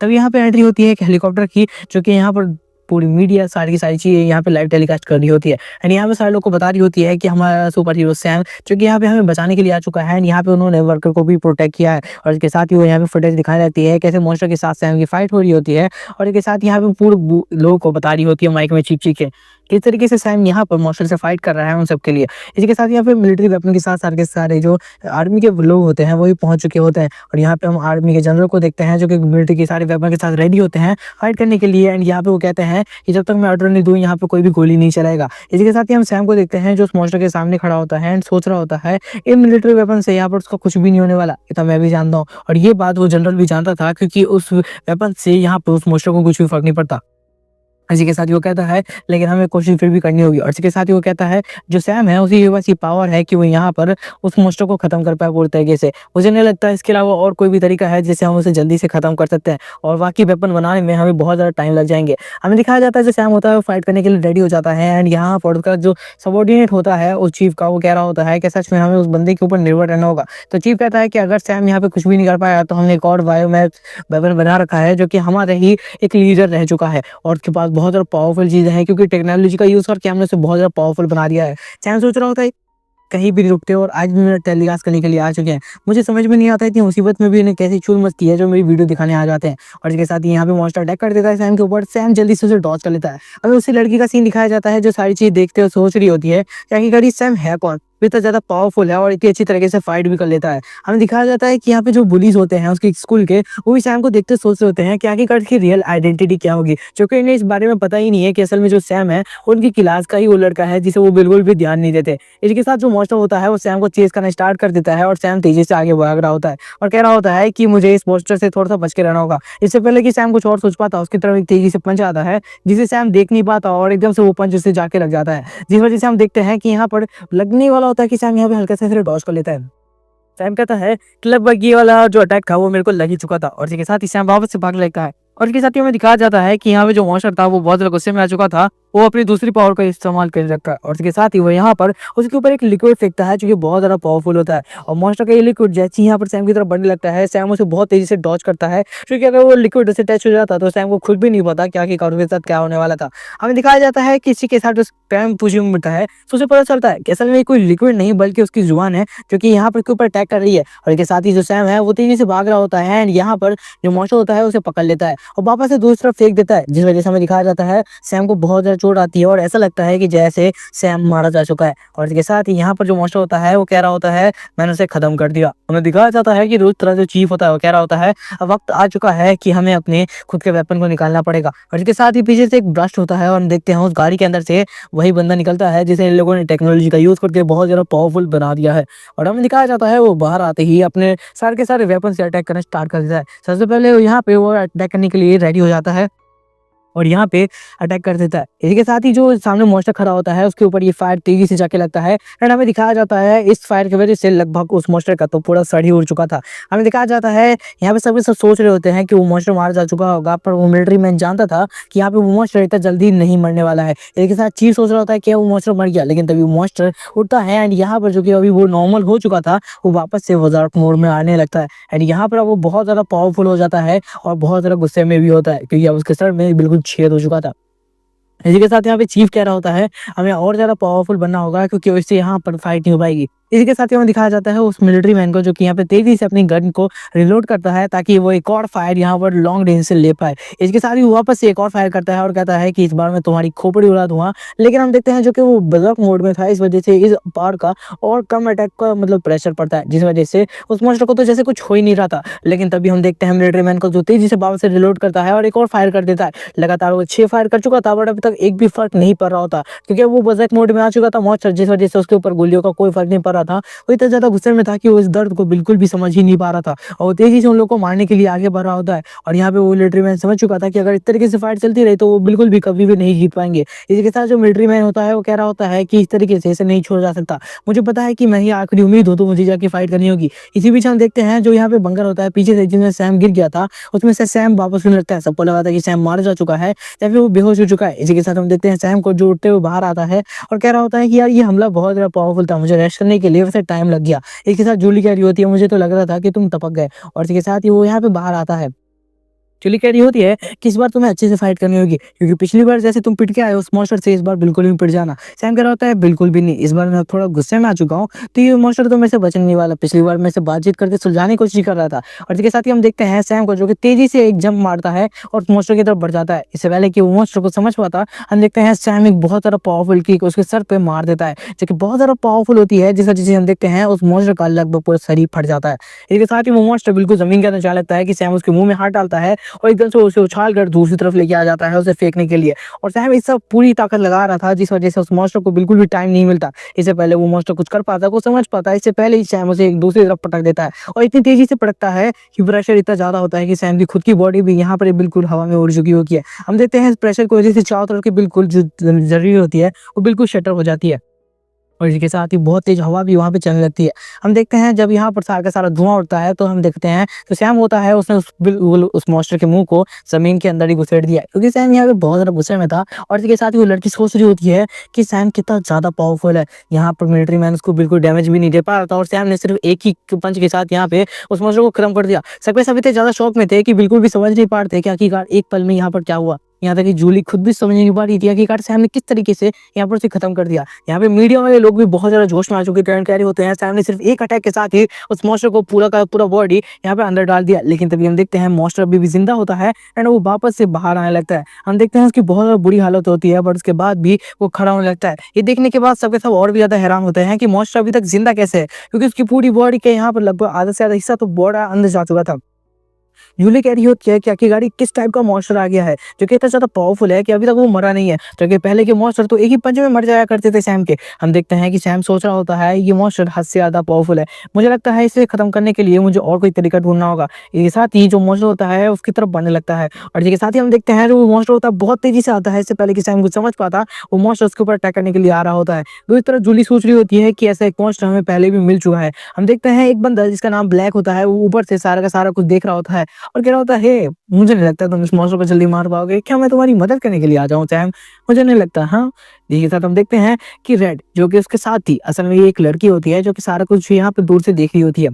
तब यहाँ पे एंट्री होती है एक हेलीकॉप्टर की जो कि यहाँ पर पूरी मीडिया सारी की सारी चीज़ें यहाँ पे लाइव टेलीकास्ट कर रही होती है एंड यहाँ पे सारे लोग को बता रही होती है कि हमारा सुपर हीरो सैम जो कि यहाँ पे हमें बचाने के लिए आ चुका है एंड यहाँ पे उन्होंने वर्कर को भी प्रोटेक्ट किया है। और इसके साथ ही वो यहाँ पे फुटेज दिखाई जाती है कैसे मॉन्स्टर के साथ सैम की फाइट हो रही होती है। और इसके साथ यहाँ पे पूरे लोगों को बता रही होती है माइक में चीख चीख के किस तरीके से सैम यहाँ पर मॉन्स्टर से फाइट कर रहा है उन सब के लिए। इसी के साथ यहाँ पे मिलिट्री वेपन के साथ सारे के सारे जो आर्मी के लोग होते हैं वो भी पहुंच चुके होते हैं। और यहाँ पे हम आर्मी के जनरल को देखते हैं जो कि मिलिट्री के सारे वेपन के साथ रेडी होते हैं फाइट करने के लिए। एंड यहाँ पे वो कहते हैं कि जब तक मैं ऑर्डर नहीं दूँ यहाँ पे कोई भी गोली नहीं चलाएगा। इसी के साथ ही हम सैम को देखते हैं जो उस मॉन्स्टर के सामने खड़ा होता है एंड सोच रहा होता है इन मिलिट्री वेपन से यहाँ पर उसका कुछ भी नहीं होने वाला, ये तो मैं भी जानता हूँ। और ये बात वो जनरल भी जानता था क्योंकि उस वेपन से यहाँ पर उस मॉन्स्टर को कुछ भी फर्क नहीं पड़ता। इसी के साथ ही वो कहता है लेकिन हमें कोशिश फिर भी करनी होगी। और इसी के साथ ही वो कहता है जो सैम है उसी के पास ये पावर है कि वो यहाँ पर उस मॉन्स्टर को खत्म कर पाए पूरी तरीके से। मुझे नहीं लगता इसके अलावा और कोई भी तरीका है जिससे हम उसे जल्दी से खत्म कर सकते हैं और बाकी वेपन बनाने में हमें बहुत ज़्यादा टाइम लग जाएंगे। हमें दिखाया जाता है जो सैम होता है वो फाइट करने के लिए रेडी हो जाता है एंड यहाँ पर उसका जो सबॉर्डिनेट होता है उस चीफ का वो कह रहा होता है कि सच में हमें उस बंदे के ऊपर निर्भर रहना होगा। तो चीफ कहता है कि अगर सैम यहाँ पे कुछ भी नहीं कर पाया तो हमने एक और बायोमैप वेपन बना रखा है जो कि हमारे ही एक लीडर रह चुका है और उसके पास बहुत ज़्यादा पावरफुल चीज़ें हैं क्योंकि टेक्नोलॉजी का यूज़ करके हमने उसे बहुत ज़्यादा पावरफुल बना दिया है। सैम सोच रहा होता है कहीं भी नहीं रुकते और आज भी मेरा टेलीकास्ट करने के लिए आ चुके हैं। मुझे समझ में नहीं आता इतनी मुसीबत में भी इन्हें कैसी चूल मच की है जो मेरी वीडियो दिखाने आ जाते हैं। और इसके साथ ही यहाँ पे मॉन्स्टर अटैक कर देता है सैम के ऊपर। सैम जल्दी से उसे डॉज कर लेता है। अभी उसी लड़की का सीन दिखाया जाता है जो सारी चीज़ देखते हुए सोच रही होती है कि आखिरकार सैम है कौन, इतना ज़्यादा पावरफुल है और इतनी अच्छी तरीके से फाइट भी कर लेता है। हमें दिखाया जाता है कि यहाँ पे जो बुलीज होते हैं उसके स्कूल के वो भी सैम को देखते सोच रहे होते हैं कि आखिरकार इसकी रियल आइडेंटिटी क्या होगी, जो कि इन्हें इस बारे में पता ही नहीं है कि असल में जो सैम है उनकी क्लास का ही वो लड़का है जिसे वो बिल्कुल भी ध्यान नहीं देते। इसके साथ जो मॉन्स्टर होता है वो सैम को चेस करना स्टार्ट कर देता है और सैम तेजी से आगे भाग रहा होता है और कह रहा होता है कि मुझे इस मॉन्स्टर से थोड़ा सा बच के रहना होगा। इससे पहले कि सैम कुछ और सोच पाता उसकी तरफ एक तेजी से पंच आता है जिसे सैम देख नहीं पाता और एकदम से वो पंच उससे जाके लग जाता है, जिस वजह से हम देखते हैं कि यहाँ पर लगने वाला होता है कि सैम यहाँ पे हल्का से डॉज कर लेता है। सैम कहता है कि लगभग ये वाला जो अटैक था वो मेरे को लग ही चुका था। और इसके साथ ही सैम वापस से भाग लेता है और इसके साथ ही हमें दिखाया जाता है कि यहाँ पे जो मॉन्स्टर था वो बहुत ज्यादा गुस्से में आ चुका था, वो अपनी दूसरी पावर का इस्तेमाल कर रखा है। और इसके साथ ही वो यहाँ पर उसके ऊपर एक लिक्विड फेंकता है जो कि बहुत ज्यादा पावरफुल होता है और मॉन्स्टर का ये लिक्विड जैसे ही यहाँ पर सैम की तरफ बढ़ने लगता है सैम उसे बहुत तेजी से डॉज करता है क्योंकि अगर वो लिक्विड से टच हो जाता तो सैम को खुद भी नहीं पता क्या कि उसके साथ क्या होने वाला था। हमें दिखाया जाता है कि इसी के साथ टाइम पूछी मिलता है तो उसे पता चलता है कि असल में कोई लिक्विड नहीं बल्कि उसकी जुबान है जो कि यहाँ पर के ऊपर अटैक कर रही है। और इसके साथ ही जो सैम है वो तेजी से भाग रहा होता है एंड यहाँ पर जो मॉन्स्टर होता है उसे पकड़ लेता है और वापस से दूसरी तरफ फेंक देता है, जिस वजह से हमें दिखाया जाता है सैम को बहुत ज्यादा चोट आती है और ऐसा लगता है कि जैसे सैम मारा जा चुका है। और इसके साथ ही यहाँ पर जो मॉन्स्टर होता है वो कह रहा होता है मैंने उसे खत्म कर दिया। हमें दिखाया जाता है कि दूसरी तरह जो चीफ होता है वो कह रहा होता है अब वक्त आ चुका है कि हमें अपने खुद के वेपन को निकालना पड़ेगा। और इसके साथ ही पीछे से एक ब्रस्ट होता है और हम देखते हैं उस गाड़ी के अंदर से वही बंदा निकलता है जिसे इन लोगों ने टेक्नोलॉजी का यूज करके बहुत ज्यादा पावरफुल बना दिया है। और हमें दिखाया जाता है वो बाहर आते ही अपने सारे के सारे वेपन से अटैक करना स्टार्ट कर देता है। सबसे पहले वो यहाँ पे वो अटैक करने के लिए रेडी हो जाता है और यहाँ पे अटैक कर देता है। इसी के साथ ही जो सामने मॉन्स्टर खड़ा होता है उसके ऊपर ये फायर तेजी से जाके लगता है एंड हमें दिखाया जाता है इस फायर की वजह से लगभग उस मॉन्स्टर का तो पूरा सड़ ही उड़ चुका था। हमें दिखाया जाता है यहाँ पे सभी सब सोच रहे होते हैं कि वो मॉन्स्टर मारा जा चुका होगा, पर वो मिलिट्री मैन जानता था कि यहाँ पे वो मॉन्स्टर इतना जल्दी नहीं मरने वाला है। इसके साथ चीफ सोच रहा होता है कि वो मॉन्स्टर मर गया, लेकिन तभी वो मॉन्स्टर उठता है एंड यहाँ पर जो कि अभी वो नॉर्मल हो चुका था वो वापस से वजार्क मोड में आने लगता है एंड यहाँ पर वो बहुत ज्यादा पावरफुल हो जाता है और बहुत ज्यादा गुस्से में भी होता है क्योंकि अब उसके सर में बिल्कुल छेद हो चुका था। इसी के साथ यहाँ पे चीफ कह रहा होता है हमें और ज्यादा पावरफुल बनना होगा क्योंकि इससे यहाँ पर फाइट नहीं हो पाएगी। इसी के साथ ही हमें दिखाया जाता है उस मिलिट्री मैन को जो कि यहाँ पे तेजी से अपनी गन को रिलोड करता है ताकि वो एक और फायर यहाँ पर लॉन्ग रेंज से ले पाए। इसके साथ ही वो वापस से एक और फायर करता है और कहता है कि इस बार मैं तुम्हारी खोपड़ी उड़ा दूंगा। लेकिन हम देखते हैं जो कि वो बर्जर्क मोड में था, इस वजह से इस बार का और कम अटैक का मतलब प्रेशर पड़ता है, जिस वजह से उस मॉन्स्टर को तो जैसे कुछ हो ही नहीं रहा था। लेकिन तभी हम देखते हैं मिलिट्री मैन को जो तेजी से वापस से रिलोड करता है और एक और फायर कर देता है। लगातार वो 6 फायर कर चुका था बट अभी तक एक भी फर्क नहीं पड़ रहा होता क्योंकि वो बर्जर्क मोड में आ चुका था मॉन्स्टर, जिस वजह से उसके ऊपर गोलियों का कोई फर्क नहीं पड़ रहा था। वो इतना ज्यादा गुस्से में था कि वो इस दर्द को बिल्कुल भी समझ ही नहीं पा रहा था और तेजी से उन लोगों को मारने के लिए आगे बढ़ रहा होता है। और यहाँ पे वो मिलिट्री मैन समझ चुका था कि अगर इस तरीके से फाइट चलती रही तो वो बिल्कुल भी कभी भी नहीं जीत पाएंगे। इसी के साथ जो मिलिट्री मैन होता है वो कह रहा होता है कि इस तरीके से इसे नहीं छोड़ा जा सकता, मुझे पता है कि मैं ही आखिरी उम्मीद हूँ तो मुझे जाके फाइट करनी होगी। इसी बीच हम देखते हैं जो यहाँ पे बंकर होता है पीछे से जिसमें सैम गिर गया था उसमें से सैम वापस होने लगता है। सबको लगा था कि सैम मारा जा चुका है या फिर वो बेहोश हो चुका है। इसी के साथ हम देखते हैं सैम को जो उठते हुए बाहर आता है और कह रहा होता है कि यार ये हमला बहुत ज्यादा पावरफुल था, मुझे रेस्ट करने के लिए वैसे टाइम लग गया। इसके साथ जूली कह रही होती है मुझे तो लग रहा था कि तुम टपक गए। और इसके साथ ही वो यहाँ पे बाहर आता है। जूली कह रही होती है कि इस बार तुम्हें अच्छे से फाइट करनी होगी क्योंकि पिछली बार जैसे तुम पिट के आए उस मॉन्स्टर से इस बार बिल्कुल भी पिट जाना। सैम कह रहा होता है बिल्कुल भी नहीं, इस बार मैं थोड़ा गुस्से में आ चुका हूँ तो ये मॉन्स्टर तो मेरे से बचने नहीं वाला, पिछली बार मेरे से बातचीत करके सुलझाने की कोशिश कर रहा था। और इसके साथ ही हम देखते हैं सैम को जो कि तेजी से एक जंप मारता है और मॉन्स्टर की तरफ बढ़ जाता है। इससे पहले कि वो मॉन्स्टर को समझ पाता हम देखते हैं सैम एक बहुत ज्यादा पावरफुल किक उसके सर पे मार देता है जो कि बहुत ज्यादा पावरफुल होती है, जिस वजह से हम देखते हैं उस मॉन्स्टर का लगभग पूरा शरीर फट जाता है। इसके साथ ही वो मॉन्स्टर बिल्कुल जमीन के अंदर जा लगता है कि सैम उसके मुंह में हाथ डालता है और एकदम से उसे उछाल कर दूसरी तरफ लेके आ जाता है उसे फेंकने के लिए। और सैम इस सब पूरी ताकत लगा रहा था जिस वजह से उस मॉन्स्टर को बिल्कुल भी टाइम नहीं मिलता इससे पहले वो मॉन्स्टर कुछ कर पाता, कुछ समझ पाता है। इससे पहले ही सैम उसे एक दूसरी तरफ पटक देता है और इतनी तेजी से पटकता है कि प्रेशर इतना ज्यादा होता है कि सैम की खुद की बॉडी भी यहाँ पर बिल्कुल हवा में उड़ चुकी होती है। हम देखते हैं इस प्रेशर की वजह से चारों तरफ की बिल्कुल जो जरूरी होती है वो बिल्कुल शटर हो जाती है और इसके साथ ही बहुत तेज हवा भी वहाँ पे चलने लगती है। हम देखते हैं जब यहाँ पर सारा का सारा धुआं उड़ता है तो हम देखते हैं तो सैम होता है उसने उस मॉन्स्टर के मुंह को जमीन के अंदर ही घुसेड़ दिया क्योंकि सैम यहाँ पे बहुत ज्यादा गुस्से में था। और इसके साथ ही वो लड़की सोच रही होती है कि सैम कितना ज्यादा पावरफुल है। यहाँ पर मिलिट्री मैन उसको बिल्कुल डैमेज भी नहीं दे पा रहा था और सैम ने सिर्फ एक ही पंच के साथ यहाँ पे उस मॉन्स्टर को खत्म कर दिया। सभी इतने ज्यादा शौक में थे कि बिल्कुल भी समझ नहीं पा रहे थे कि आखिरकार एक पल में यहाँ पर क्या हुआ। यहाँ तक कि जूली खुद भी समझ नहीं पा रही थी कि सैम ने किस तरीके से यहाँ पर उसे खत्म कर दिया। यहाँ पे मीडिया वाले लोग भी बहुत ज्यादा जोश में आ चुके कह रहे होते हैं सैम ने सिर्फ एक अटैक के साथ ही उस मॉन्स्टर को पूरा का पूरा बॉडी यहाँ पे अंदर डाल दिया। लेकिन तभी हम देखते हैं मॉन्स्टर अभी भी जिंदा होता है एंड वो वापस से बाहर आने लगता है। हम देखते हैं उसकी बहुत ज्यादा बुरी हालत होती है बट उसके बाद भी वो खड़ा होने लगता है। ये देखने के बाद सबके सब और भी ज्यादा हैरान होते हैं कि मॉन्स्टर अभी तक जिंदा कैसे है क्योंकि उसकी पूरी बॉडी के यहाँ पर लगभग आधा से ज्यादा हिस्सा तो बॉडी अंदर जा चुका था। जूली कह रही होती है कि आखिर गाड़ी किस टाइप का मॉन्स्टर आ गया है जो कि इतना ज्यादा पावरफुल है कि अभी तक वो मरा नहीं है, जो कि पहले के मॉन्स्टर तो एक ही पंच में मर जाया करते थे सैम के। हम देखते हैं कि सैम सोच रहा होता है ये मॉन्स्टर हद से ज्यादा पावरफुल है, मुझे लगता है इसे खत्म करने के लिए मुझे और कोई तरीका ढूंढना होगा। इसके साथ ही जो मॉन्स्टर होता है उसकी तरफ बढ़ने लगता है और इसके साथ ही हम देखते हैं जो मॉन्स्टर होता है बहुत तेजी से आता है। इससे पहले कि सैम कुछ समझ पाता वो मॉन्स्टर उसके ऊपर अटैक करने के लिए आ रहा होता है। दूसरी तरफ जूली सोच रही होती है कि ऐसा एक मॉन्स्टर हमें पहले भी मिल चुका है। हम देखते हैं एक बंदा जिसका नाम ब्लैक होता है वो ऊपर से सारा का सारा कुछ देख रहा होता है और कह रहा होता है मुझे नहीं लगता तुम इस मॉन्स्टर को जल्दी मार पाओगे, क्या मैं तुम्हारी मदद करने के लिए आ जाऊं सैम, मुझे नहीं लगता। हाँ इसी के साथ हम देखते हैं कि रेड जो कि उसके साथ थी, असल में ये एक लड़की होती है जो कि सारा कुछ यहाँ पे दूर से देख रही होती है।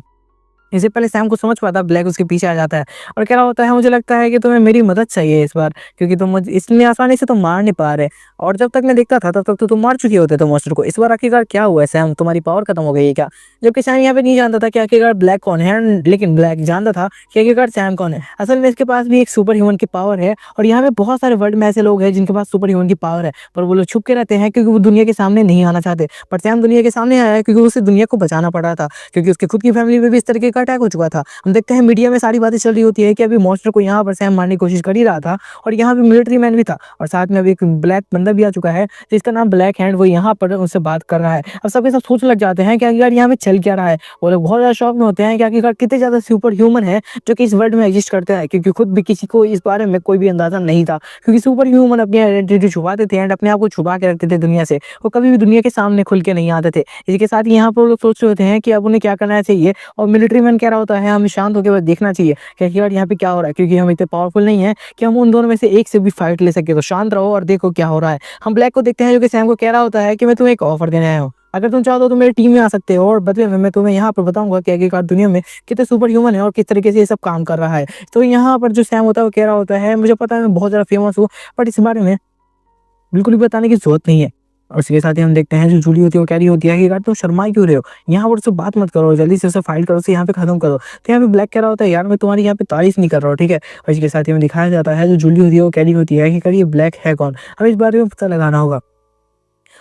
इससे पहले सैम को समझ पाता, ब्लैक उसके पीछे आ जाता है और कह रहा होता है, मुझे लगता है कि तुम्हें मेरी मदद चाहिए इस बार, क्योंकि तुम मुझे इतनी आसानी से तो मार नहीं पा रहे, और जब तक मैं देखता था तब तक तो तुम मार चुके होते थे मॉन्स्टर को। इस बार आखिरकार क्या हुआ है सैम, तुम्हारी पावर खत्म हो गई है क्या? जबकि सैम यहाँ पे नहीं जानता था कि आखिरकार ब्लैक कौन है, लेकिन ब्लैक जानता था कि आखिरकार सैम कौन है। असल में इसके पास भी एक सुपर ह्यूमन की पावर है, और यहाँ पे बहुत सारे वर्ल्ड में ऐसे लोग हैं जिनके पास सुपर ह्यूमन की पावर है, पर वो लोग छुप के रहते हैं क्योंकि वो दुनिया के सामने नहीं आना चाहते। पर सैम दुनिया के सामने आया है क्योंकि उसे दुनिया को बचाना पड़ा था, क्योंकि उसके खुद की फैमिली में भी इस तरीके का अटैक हो चुका था। हम देखते हैं मीडिया में सारी बातें चल रही होती है कि अभी मॉन्स्टर को यहाँ पर सैम मारने की कोशिश कर ही रहा था, और यहाँ पे मिलिट्री मैन भी था, और साथ में अभी एक ब्लैक बंदा भी आ चुका है जिसका नाम ब्लैक हैंड, वो यहाँ पर उससे बात कर रहा है। अब सबके सब सोच लग जाते हैं कि आखिरकार यहाँ पे चल क्या रहा है। वो लोग बहुत ज्यादा शॉक में होते हैं कि आखिरकार कितने ज्यादा सुपर ह्यूमन है जो कि इस वर्ल्ड में एग्जिस्ट करते हैं, क्योंकि खुद भी किसी को इस बारे में कोई भी अंदाजा नहीं था, क्योंकि सुपर ह्यूमन अपनी आइडेंटिटी छुपाते थे एंड अपने आप को छुपा के रखते थे दुनिया से, वो कभी भी दुनिया के सामने खुल के नहीं आते थे। इसी के साथ यहाँ पर लोग सोच रहे होते हैं कि अब उन्हें क्या करना चाहिए, और मिलिट्री मैन कह रहा होता है हमें शांत होकर बस देखना चाहिए कि आखिरकार यहाँ पे क्या हो रहा है, क्योंकि हम इतने पावरफुल नहीं है कि हम उन दोनों में से एक से भी फाइट ले सके, तो शांत रहो और देखो क्या हो रहा है। हम ब्लैक को देखते हैं जो कि सैम को कह रहा होता है कि मैं तुम्हें एक ऑफर देने आया हूँ, अगर तुम चाहो तो मेरी टीम में आ सकते हो, और बदले में मैं तुम्हें यहाँ पर बताऊंगा कि आखिरकार दुनिया में कितने सुपर ह्यूमन है और किस तरीके से ये सब काम कर रहा है। तो यहाँ पर जो सैम होता है वो कह रहा होता है, मुझे पता है मैं बहुत ज़्यादा फेमस हूँ, बट इस बारे में बिल्कुल भी बताने की जरूरत नहीं है। और इसके साथ ही हम देखते हैं जो जूली होती है वो कह रही होती है कि यार तुम शर्मा क्यों रहे हो, यहाँ पर उससे बात मत करो, जल्दी से उससे फाइट करो, उसे यहाँ पे खत्म करो। तो यहाँ पे ब्लैक कह रहा होता है यार मैं तुम्हारी यहाँ पे तारीफ नहीं कर रहा हूँ, ठीक है। और इसके साथ ही हमें दिखाया जाता है जो जूली होती है वो कह रही होती है कि ये ब्लैक है कौन, हमें इस बारे में पता लगाना होगा।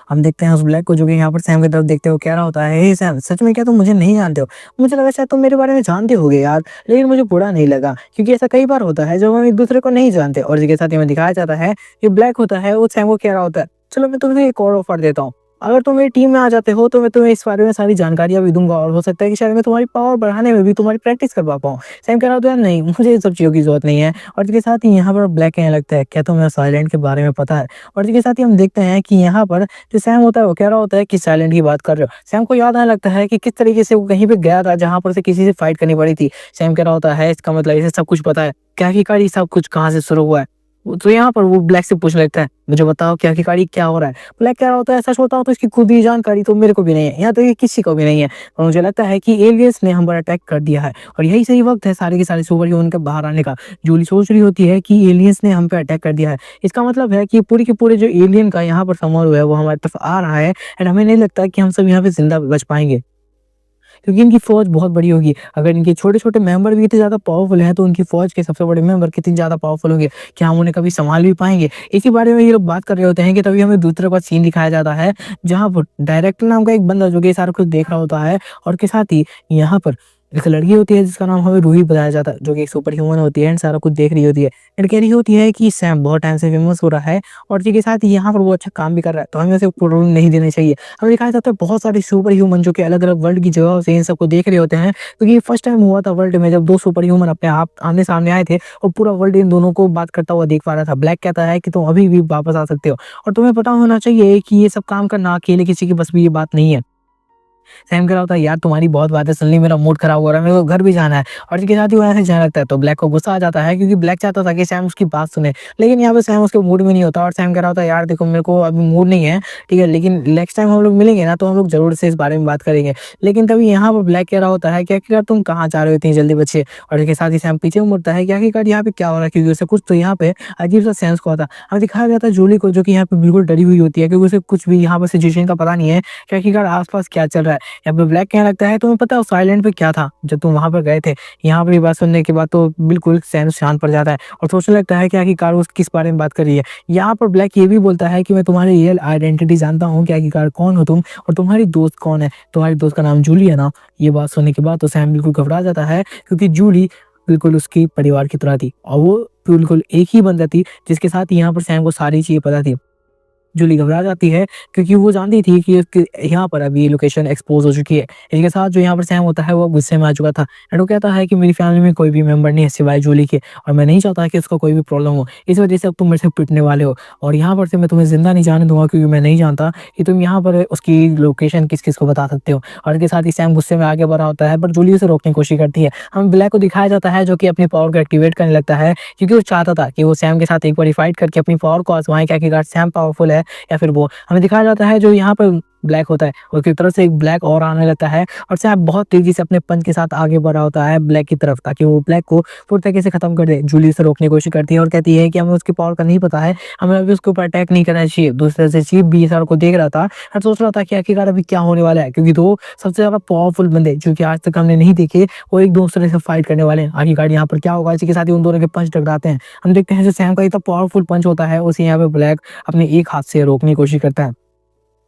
हम देखते हैं उस ब्लैक को जो कि यहाँ पर सैम की तरफ देखते हो कह रहा होता है, हे सैम सच में क्या तुम मुझे नहीं जानते हो? मुझे लगा शायद तुम मेरे बारे में जानते होगे यार, लेकिन मुझे बुरा नहीं लगा, क्योंकि ऐसा कई बार होता है जब हम एक दूसरे को नहीं जानते। और इसके साथ ही हमें दिखाया जाता है कि ब्लैक होता है वो सैम को कह रहा होता है, चलो मैं तुम्हें एक और ऑफर देता हूँ, अगर तुम मेरी टीम में आ जाते हो तो मैं तुम्हें इस बारे में सारी जानकारियां भी दूंगा, और हो सकता है कि शायद मैं तुम्हारी पावर बढ़ाने में भी तुम्हारी प्रैक्टिस करवा पाऊँ। सैम कह रहा होता है नहीं, मुझे इन सब चीज़ों की जरूरत नहीं है। और इसके साथ ही यहाँ पर ब्लैक कहने लगता है, क्या तुम्हें साइलेंट के बारे में पता है? और इसके साथ ही हम देखते हैं कि यहाँ पर जो सैम होता है वो कह रहा होता है कि साइलेंट की बात कर रहे हो। सैम को याद आने लगता है कि किस तरीके से वो कहीं पे गया था जहाँ पर से किसी से फाइट करनी पड़ी थी। सैम कह रहा होता है इसका मतलब इसे सब कुछ पता है, क्या आखिरकार ये सब कुछ कहाँ से शुरू हुआ है? तो यहाँ पर वो ब्लैक से पूछने लगता है, मुझे बताओ कि आखिरकार ये क्या हो रहा है? ब्लैक कह रहा होता है सच बताओ तो इसकी खुद ही जानकारी तो मेरे को भी नहीं है, यहाँ तो ये किसी को भी नहीं है, और मुझे लगता है कि एलियंस ने हम पर अटैक कर दिया है, और यही सही वक्त है सारे के सारे सुपर ह्यूमन के बाहर आने का। जूली सोच रही होती है कि एलियंस ने हम पे अटैक कर दिया है, इसका मतलब है कि पूरी के पूरे जो एलियन का यहाँ पर समूह है वो हमारी तरफ आ रहा है, एंड हमें नहीं लगता कि हम सब यहाँ पे जिंदा बच पाएंगे, क्योंकि इनकी फौज बहुत बड़ी होगी। अगर इनके छोटे-छोटे मेंबर भी इतने ज़्यादा पावरफुल हैं, तो उनकी फौज के सबसे बड़े मेंबर कितने ज़्यादा पावरफुल होंगे, क्या हम उन्हें कभी संभाल भी पाएँगे? इसी बारे में ये लोग बात कर रहे होते हैं कि तभी हमें दूसरे का सीन दिखाया जाता है, जहाँ पर डायरेक्टर नाम का एक बंदा जो कि ये सारा कुछ देख रहा होता है, और के साथ ही यहाँ पर एक लड़की होती है जिसका नाम हमें रूही बताया जाता है, जो कि एक सुपर ह्यूमन होती है एंड सारा कुछ देख रही होती है, एंड कह रही होती है कि सैम बहुत टाइम से फेमस हो रहा है, और इसी के साथ ही यहाँ पर वो अच्छा काम भी कर रहा है, तो हमें उसे रोल नहीं देना चाहिए। हमें दिखाया जाता है बहुत सारे सुपर ह्यूमन जो कि अलग-अलग वर्ल्ड की जगहों से इन सबको देख रहे होते हैं, क्योंकि ये फर्स्ट टाइम हुआ था वर्ल्ड में जब 2 सुपर ह्यूमन अपने आप आमने-सामने आए थे, और पूरा वर्ल्ड इन दोनों को बात करता हुआ देख पा रहा था। ब्लैक कहता है कि तुम अभी भी वापस आ सकते हो, और तुम्हें पता होना चाहिए कि ये सब काम करना अकेले किसी के बस में ये बात नहीं है। सैम कह रहा होता है यार तुम्हारी बहुत बातें सुन ली, मेरा मूड खराब हो रहा है, मेरे को घर भी जाना है, और इसके साथ ही वो ऐसे जाने लगता है। तो ब्लैक को गुस्सा आ जाता है क्योंकि ब्लैक चाहता था कि सैम उसकी बात सुने, लेकिन यहाँ पे सैम उसके मूड में नहीं होता, और सैम कह रहा होता है यार देखो मेरे को अभी मूड नहीं है, ठीक है, लेकिन नेक्स्ट टाइम हम लोग मिलेंगे ना तो हम लोग जरूर से इस बारे में बात करेंगे। लेकिन तभी यहाँ पर ब्लैक कह रहा होता है कि आखिरकार तुम कहाँ जा रहे हो इतनी जल्दी बच्चे, और इसके साथ ही सैम पीछे मुड़ता है कि आखिरकार यहाँ पे क्या हो रहा है, क्योंकि उसे कुछ तो यहाँ पे अजीब सा सेंस को आता है। हमें दिखाया जाता है जूली को जो कि यहाँ पे बिल्कुल डरी हुई होती है, क्योंकि उसे कुछ भी यहाँ पर सिचुएशन का पता नहीं है कि आखिरकार आसपास क्या चल रहा है। यहाँ पे ब्लैक कहने लगता है तुम्हें पता है उस आइलैंड पे क्या था जब तुम वहां पर गए थे? यहाँ पर ये बात सुनने के बाद तो बिल्कुल सैम शांत पड़ जाता है, और सोचने लगता है कि आखिरकार वो किस बारे में बात कर रही है। यहाँ पर ब्लैक ये भी बोलता है कि मैं तुम्हारी रियल आइडेंटिटी जानता हूँ कि आखिरकार कौन हो तुम, और तुम्हारी दोस्त कौन है, तुम्हारी दोस्त का नाम जूली है ना। ये बात सुनने के बाद तो सैम बिल्कुल घबरा जाता है, क्योंकि जूली बिल्कुल उसकी परिवार की तरह थी, और वो बिल्कुल एक ही बंदा थी जिसके साथ यहाँ पर सैम को सारी चीजें पता थी। जूली घबरा जाती है क्योंकि वो जानती थी कि उसके यहाँ पर अभी लोकेशन एक्सपोज हो चुकी है। इसके साथ जो यहाँ पर सैम होता है वो गुस्से में आ चुका था, एंड वो कहता है कि मेरी फैमिली में कोई भी मेंबर नहीं है सिवाय जूली के, और मैं नहीं चाहता कि उसको कोई भी प्रॉब्लम हो, इस वजह से अब तुम मेरे से पिटने वाले हो, और यहाँ पर से मैं तुम्हें जिंदा नहीं जाने दूंगा, क्योंकि मैं नहीं जानता कि तुम यहाँ पर उसकी लोकेशन किस किस को बता सकते हो। और इसके साथ ही सैम गुस्से में आगे बढ़ा होता है, पर जूली उसे रोकने की कोशिश करती है। हम ब्लैक को दिखाया जाता है जो कि अपनी पावर को एक्टिवेट करने लगता है, क्योंकि वो चाहता था कि वो सैम के साथ एक बार फाइट करके अपनी पावर को आजमाए कि आखिरकार सैम पावरफुल है या फिर वो। हमें दिखाया जाता है जो यहाँ पर ब्लैक होता है, उसकी तरफ से एक ब्लैक और आने लगता है और सैम बहुत तेज़ी से अपने पंच के साथ आगे बढ़ा होता है ब्लैक की तरफ, ताकि वो ब्लैक को पूरी तरीके से खत्म कर दे। जूली उसे रोकने की कोशिश करती है और कहती है कि हमें उसकी पावर का नहीं पता है, हमें अभी उसके ऊपर अटैक नहीं करना चाहिए। दूसरी तरफ से चीफ भी सारों को देख रहा था और सोच रहा था कि आखिरकार अभी क्या होने वाला है, क्योंकि 2 सबसे ज़्यादा पावरफुल बंदे जो कि आज तक हमने नहीं देखे, वो एक दूसरे से फाइट करने वाले हैं। आखिरकार यहाँ पर क्या होगा, इसी के साथ ही उन दोनों के पंच टकराते हैं। हम देखते हैं जो सैम का इतना पावरफुल पंच होता है, उसे यहाँ पे ब्लैक अपने एक हाथ से रोकने की कोशिश करता है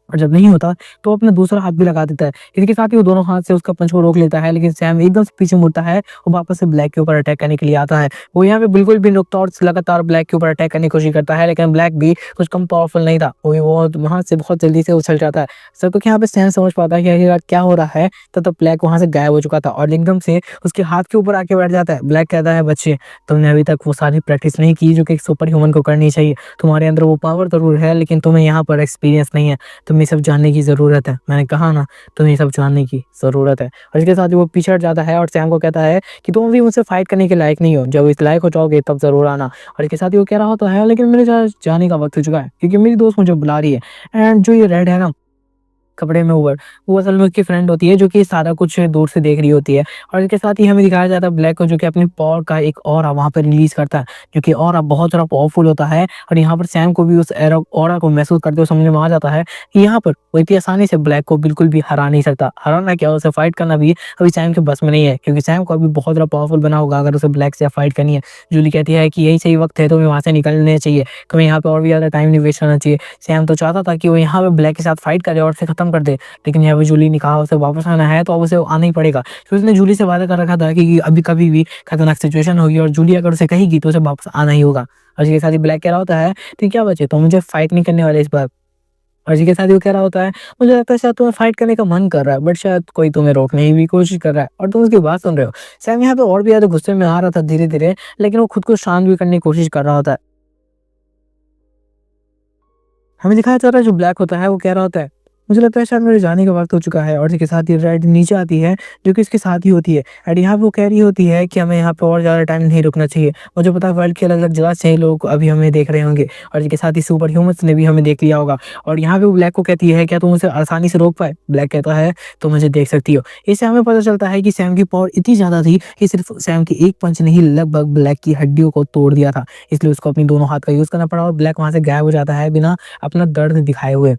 और जब नहीं होता तो अपना दूसरा हाथ भी लगा देता है। इसके साथ ही वो दोनों हाथ से उसका पंच को रोक लेता है, लेकिन सैम एकदम से पीछे मुड़ता है और वापस से ब्लैक के ऊपर अटैक करने के लिए आता है। वो यहाँ पे बिल्कुल भी नहीं रुकता और लगातार ब्लैक के ऊपर अटैक करने की कोशिश करता है, लेकिन ब्लैक भी कुछ कम पावरफुल नहीं था। वो वहाँ से बहुत जल्दी से उछल जाता है। सब कुछ यहाँ पे सैम समझ पाता है कि आखिरकार क्या हो रहा है, तब तक ब्लैक वहाँ से गायब हो चुका था और एकदम से उसके हाथ के ऊपर आके बैठ जाता है। ब्लैक कहता है, बच्चे तुमने अभी तक वो सारी प्रैक्टिस नहीं की जो कि एक सुपर ह्यूमन को करनी चाहिए। तुम्हारे अंदर वो पावर जरूर है, लेकिन तुम्हें यहाँ पर एक्सपीरियंस नहीं है, तुम्हें सब जानने की ज़रूरत है। मैंने कहा ना, तुम्हें सब जानने की ज़रूरत है। और इसके साथ ही वो पीछे हट जाता है और सैम को कहता है कि तुम भी मुझसे फाइट करने के लायक नहीं हो, जब इस लायक हो जाओगे तब ज़रूर आना। और इसके साथ ही वो कह रहा होता है, लेकिन मेरे जाने का वक्त हो चुका है, क्योंकि मेरी दोस्त मुझे बुला रही है। एंड जो ये रेड है ना कपड़े में ऊपर, वो असल में उसकी फ्रेंड होती है जो कि सारा कुछ दूर से देख रही होती है। और इसके साथ ही हमें दिखाया जाता है ब्लैक को, जो कि अपनी पावर का एक ऑरा वहाँ पे रिलीज करता है, जो कि ऑरा बहुत ज़्यादा पावरफुल होता है। और यहाँ पर सैम को भी उस ऑरा को महसूस करते हुए समझ में आ जाता है कि यहाँ पर वो इतनी आसानी से ब्लैक को बिल्कुल भी हरा नहीं सकता। हराना क्या, उसे फाइट करना भी अभी सैम के बस में नहीं है, क्योंकि सैम को अभी बहुत ज़्यादा पावरफुल बना होगा अगर उसे ब्लैक से फाइट करनी है। जूली कहती है कि यही सही वक्त है, तुम्हें वहाँ से निकलने चाहिए, तुम्हें यहाँ पे और भी ज़्यादा टाइम नहीं वेस्ट करना चाहिए। सैम तो चाहता था कि वो यहाँ पे ब्लैक के साथ फाइट करे और उसे खत्म कर दे, लेकिन यहाँ पे जूली ने कहा उसे वापस आना है तो अब उसे आना ही पड़ेगा। तो उसने जूली से वादा कर रखा था कि अभी कभी भी खतरनाक सिचुएशन होगी और जूली अगर उसे कहेगी तो उसे वापस आना ही होगा। और इसके साथ ही ब्लैक कह रहा होता है, तो क्या बचे, तो मुझे फाइट नहीं करने वाले इस बार। और इसी के साथ ही वो कह रहा होता है, मुझे लगता है शायद तुम्हें फाइट करने का मन कर रहा है, बट शायद कोई तुम्हें रोकने की भी कोशिश कर रहा है और तुम उसकी बात सुन रहे हो। सैम यहाँ पे और भी ज्यादा गुस्से में आ रहा था धीरे धीरे, लेकिन वो खुद को शांत भी करने की कोशिश कर रहा होता है। हमें दिखाया जा रहा है जो ब्लैक होता है वो कह रहा होता है, मुझे लगता है शायद मेरे जाने का वक्त हो चुका है। और इसके साथ ही रेड नीचे आती है जो कि इसके साथ ही होती है। एंड यहाँ पे वो कह रही होती है कि हमें यहाँ पे और ज़्यादा टाइम नहीं रुकना चाहिए, मुझे पता है वर्ल्ड के अलग अलग जगह से लोग अभी हमें देख रहे होंगे और इसके साथ ही सुपर ह्यूमंस ने भी हमें देख लिया होगा। और यहाँ पे वो ब्लैक को कहती है, क्या तुम उसे आसानी से रोक पाए। ब्लैक कहता है, तो मुझे देख सकती हो। इससे हमें पता चलता है कि सैम की पावर इतनी ज़्यादा थी कि सिर्फ सैम की एक पंच ने ही लगभग ब्लैक की हड्डियों को तोड़ दिया था, इसलिए उसको अपनी दोनों हाथ का यूज़ करना पड़ा और ब्लैक वहाँ से गायब हो जाता है बिना अपना दर्द दिखाए हुए।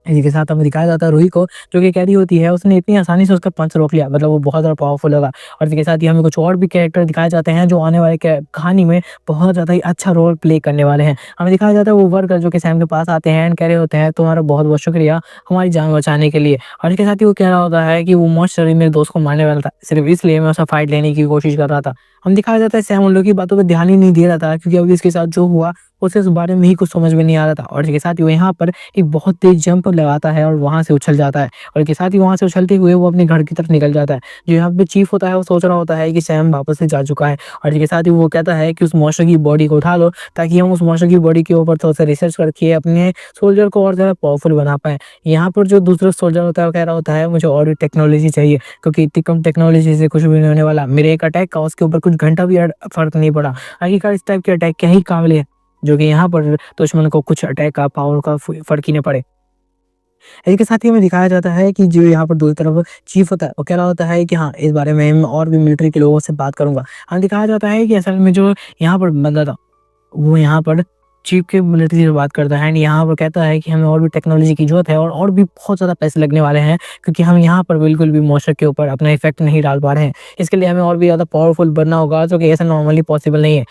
इसी के साथ हमें दिखाया जाता है रूही को, जो कि कह रही होती है उसने इतनी आसानी से उसका पंच रोक लिया, मतलब वो बहुत ज़्यादा पावरफुल होगा। और इसके साथ ही हमें कुछ और भी कैरेक्टर दिखाए जाते हैं जो आने वाले कहानी में बहुत ज़्यादा ही अच्छा रोल प्ले करने वाले हैं। हमें दिखाया जाता है वो वर्कर जो कि सैम के पास आते हैं एंड कह रहे होते हैं, तुम्हारा बहुत बहुत शुक्रिया हमारी जान बचाने के लिए। और इसके साथ ही वो कह रहा होता है कि वो मौत मेरे दोस्त को मारने वाला था, सिर्फ इसलिए मैं उसका फाइट लेने की कोशिश कर रहा था। हम दिखाया जाता है सैम उन लोगों की बातों पर ध्यान ही नहीं दे रहा था, क्योंकि अभी इसके साथ जो हुआ उसे उस बारे में ही कुछ समझ में नहीं आ रहा था। और इसके साथ ही वो यहाँ पर एक बहुत तेज जंप लगाता है और वहाँ से उछल जाता है। और इसके साथ ही वहाँ से उछलते हुए वो अपने घर की तरफ निकल जाता है। जो यहाँ पे चीफ होता है वो सोच रहा होता है कि सैम वापस से जा चुका है। और इसके साथ ही वो कहता है कि उस मॉन्स्टर की बॉडी को उठा लो, ताकि हम उस मॉन्स्टर की बॉडी के ऊपर थोड़ा सा रिसर्च करके अपने सोल्जर को और ज़्यादा पावरफुल बना पाएँ। यहाँ पर जो दूसरा सोल्जर होता है वो कह रहा होता है, मुझे और भी टेक्नोलॉजी चाहिए, क्योंकि इतनी कम टेक्नोलॉजी से कुछ भी नहीं होने वाला। मेरे एक अटैक का उसके ऊपर कुछ घंटा भी फर्क नहीं पड़ा। आखिरकार इस टाइप के अटैक क्या ही काबिल है जो कि यहाँ पर दुश्मन को कुछ अटैक का पावर का फर्क ही नहीं पड़े। इसके साथ ही हमें दिखाया जाता है कि जो यहाँ पर दूसरी तरफ चीफ होता है वो कह रहा होता है कि हाँ, इस बारे में मैं और भी मिलिट्री के लोगों से बात करूंगा। हमें दिखाया जाता है कि असल में जो यहाँ पर बंदा था वो यहाँ पर चीफ के मिलिट्री से बात करता है एंड यहाँ पर कहता है कि हमें और भी टेक्नोलॉजी की जरूरत है और भी बहुत ज़्यादा पैसे लगने वाले हैं, क्योंकि हम यहाँ पर बिल्कुल भी मॉन्स्टर के ऊपर अपना इफेक्ट नहीं डाल पा रहे हैं। इसके लिए हमें और भी ज़्यादा पावरफुल बनना होगा, जो कि ऐसा नॉर्मली पॉसिबल नहीं है।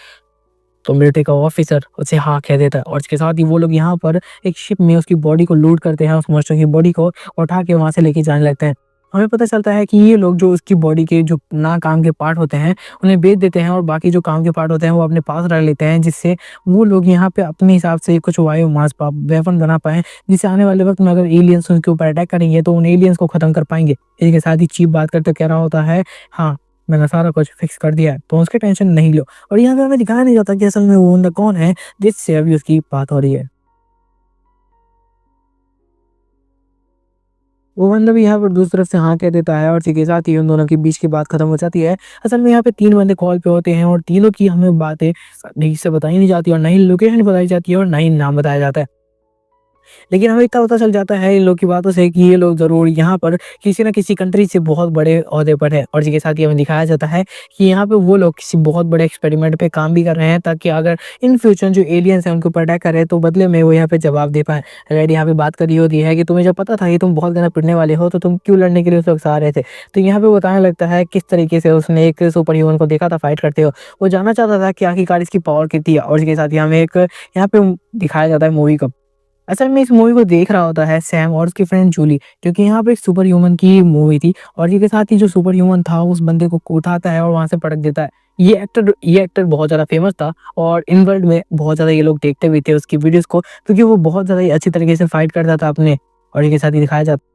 तो मिलिट्री का ऑफिसर उसे हाँ कह देता है और इसके साथ ही वो लोग यहाँ पर एक शिप में उसकी बॉडी को लूट करते हैं, उस मॉन्स्टर की बॉडी को उठा के वहाँ से लेके जाने लगते हैं। हमें पता चलता है कि ये लोग जो उसकी बॉडी के जो ना काम के पार्ट होते हैं उन्हें बेच देते हैं और बाकी जो काम के पार्ट होते हैं वो अपने पास रख लेते हैं, जिससे वो लोग यहाँ पे अपने हिसाब से कुछ वायु मास वेपन बना पाए, जिससे आने वाले वक्त में अगर एलियंस उनके ऊपर अटैक करेंगे तो उन एलियंस को खत्म कर पाएंगे। इसके साथ ही चीफ बात करते कह रहा होता है, हाँ मैंने सारा कुछ फिक्स कर दिया है, तो उसकी टेंशन नहीं लो। और यहाँ पे हमें दिखाया नहीं जाता कि असल में वो बंदा कौन है जिससे अभी उसकी बात हो रही है। वो बंदा भी यहाँ पर दूसरी तरफ से हाँ कह देता है और इसी के साथ ही उन दोनों के बीच की बात खत्म हो जाती है। असल में यहाँ पे 3 बंदे कॉल पे होते हैं और तीनों की हमें बातें ठीक से बताई नहीं जाती और ना ही लोकेशन बताई जाती है और ना ही नाम बताया जाता है। लेकिन हमें इतना पता चल जाता है इन लोग की बातों से कि ये लोग ज़रूर यहाँ पर किसी न किसी कंट्री से बहुत बड़े ओहदे पर है और इसी के साथ ही हमें दिखाया जाता है कि यहाँ पे वो लोग किसी बहुत बड़े एक्सपेरिमेंट पे काम भी कर रहे हैं ताकि अगर इन फ्यूचर जो एलियंस हैं उनके ऊपर अटैक करे तो बदले में वो यहाँ पे जवाब दे पाएँ। रेड यहाँ पे बात कर रही होती है कि तुम्हें जब पता था कि तुम बहुत ज़्यादा पिटने वाले हो तो तुम क्यों लड़ने के लिए उस वक़्त आ रहे थे? तो यहाँ पे बताने लगता है किस तरीके से उसने एक सुपर ह्यूमन को देखा था फाइट करते हुए। वो जानना चाहता था कि आखिरकार इसकी पावर कितनी है और इसके साथ ही हमें एक यहाँ पे दिखाया जाता है मूवी को। असल में इस मूवी को देख रहा होता है सैम और उसकी फ्रेंड जूली, क्योंकि यहाँ पे एक सुपर ह्यूमन की मूवी थी और इसी के साथ ही जो सुपर ह्यूमन था उस बंदे को उठाता है और वहाँ से पटक देता है। ये एक्टर बहुत ज़्यादा फेमस था और इन वर्ल्ड में बहुत ज़्यादा ये लोग देखते भी थे उसकी वीडियोज़ को, क्योंकि वो बहुत ज़्यादा ही अच्छी तरीके से फाइट करता था अपने और इसी के साथ ही दिखाया जाता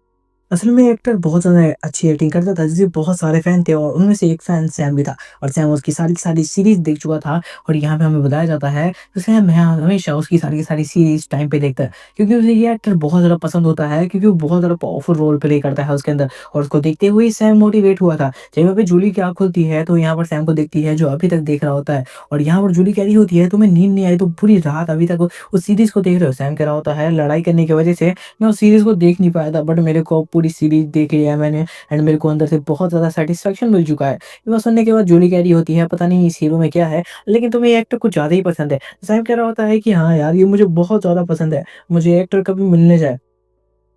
असल में एक्टर बहुत ज़्यादा अच्छी एक्टिंग करता था जिसके बहुत सारे फ़ैन थे और उनमें से एक फ़ैन सैम भी था और सैम उसकी सारी की सारी सीरीज़ देख चुका था और यहाँ पे हमें बताया जाता है तो सैम हमेशा उसकी सारी की सारी सीरीज़ टाइम पे देखता है, क्योंकि उसे ये एक्टर बहुत ज़्यादा पसंद होता है क्योंकि वो बहुत ज़्यादा पावरफुल रोल प्ले करता है उसके अंदर और उसको देखते हुए ही सैम मोटिवेट हुआ था। जब यहाँ पे जूली की आँख खुलती है तो यहाँ पर सैम को देखती है जो अभी तक देख रहा होता है और यहाँ पर जूली कह रही होती है तुम्हें नींद नहीं आई तो पूरी रात अभी तक उस सीरीज़ को देख रहे हो। सैम कह रहा होता है लड़ाई करने की वज़ह से मैं उस सीरीज़ को देख नहीं पाया था बट मेरे को पूरी सीरीज़ देख लिया है मैंने एंड मेरे को अंदर से बहुत ज़्यादा सैटिस्फैक्शन मिल चुका है। ये बात सुनने के बाद जूली कह रही होती है पता नहीं इस हीरो में क्या है, लेकिन तुम्हें ये एक्टर कुछ ज़्यादा ही पसंद है। सैम कह रहा होता है कि हाँ यार ये मुझे बहुत ज़्यादा पसंद है, मुझे ये एक्टर कभी मिलने जाए।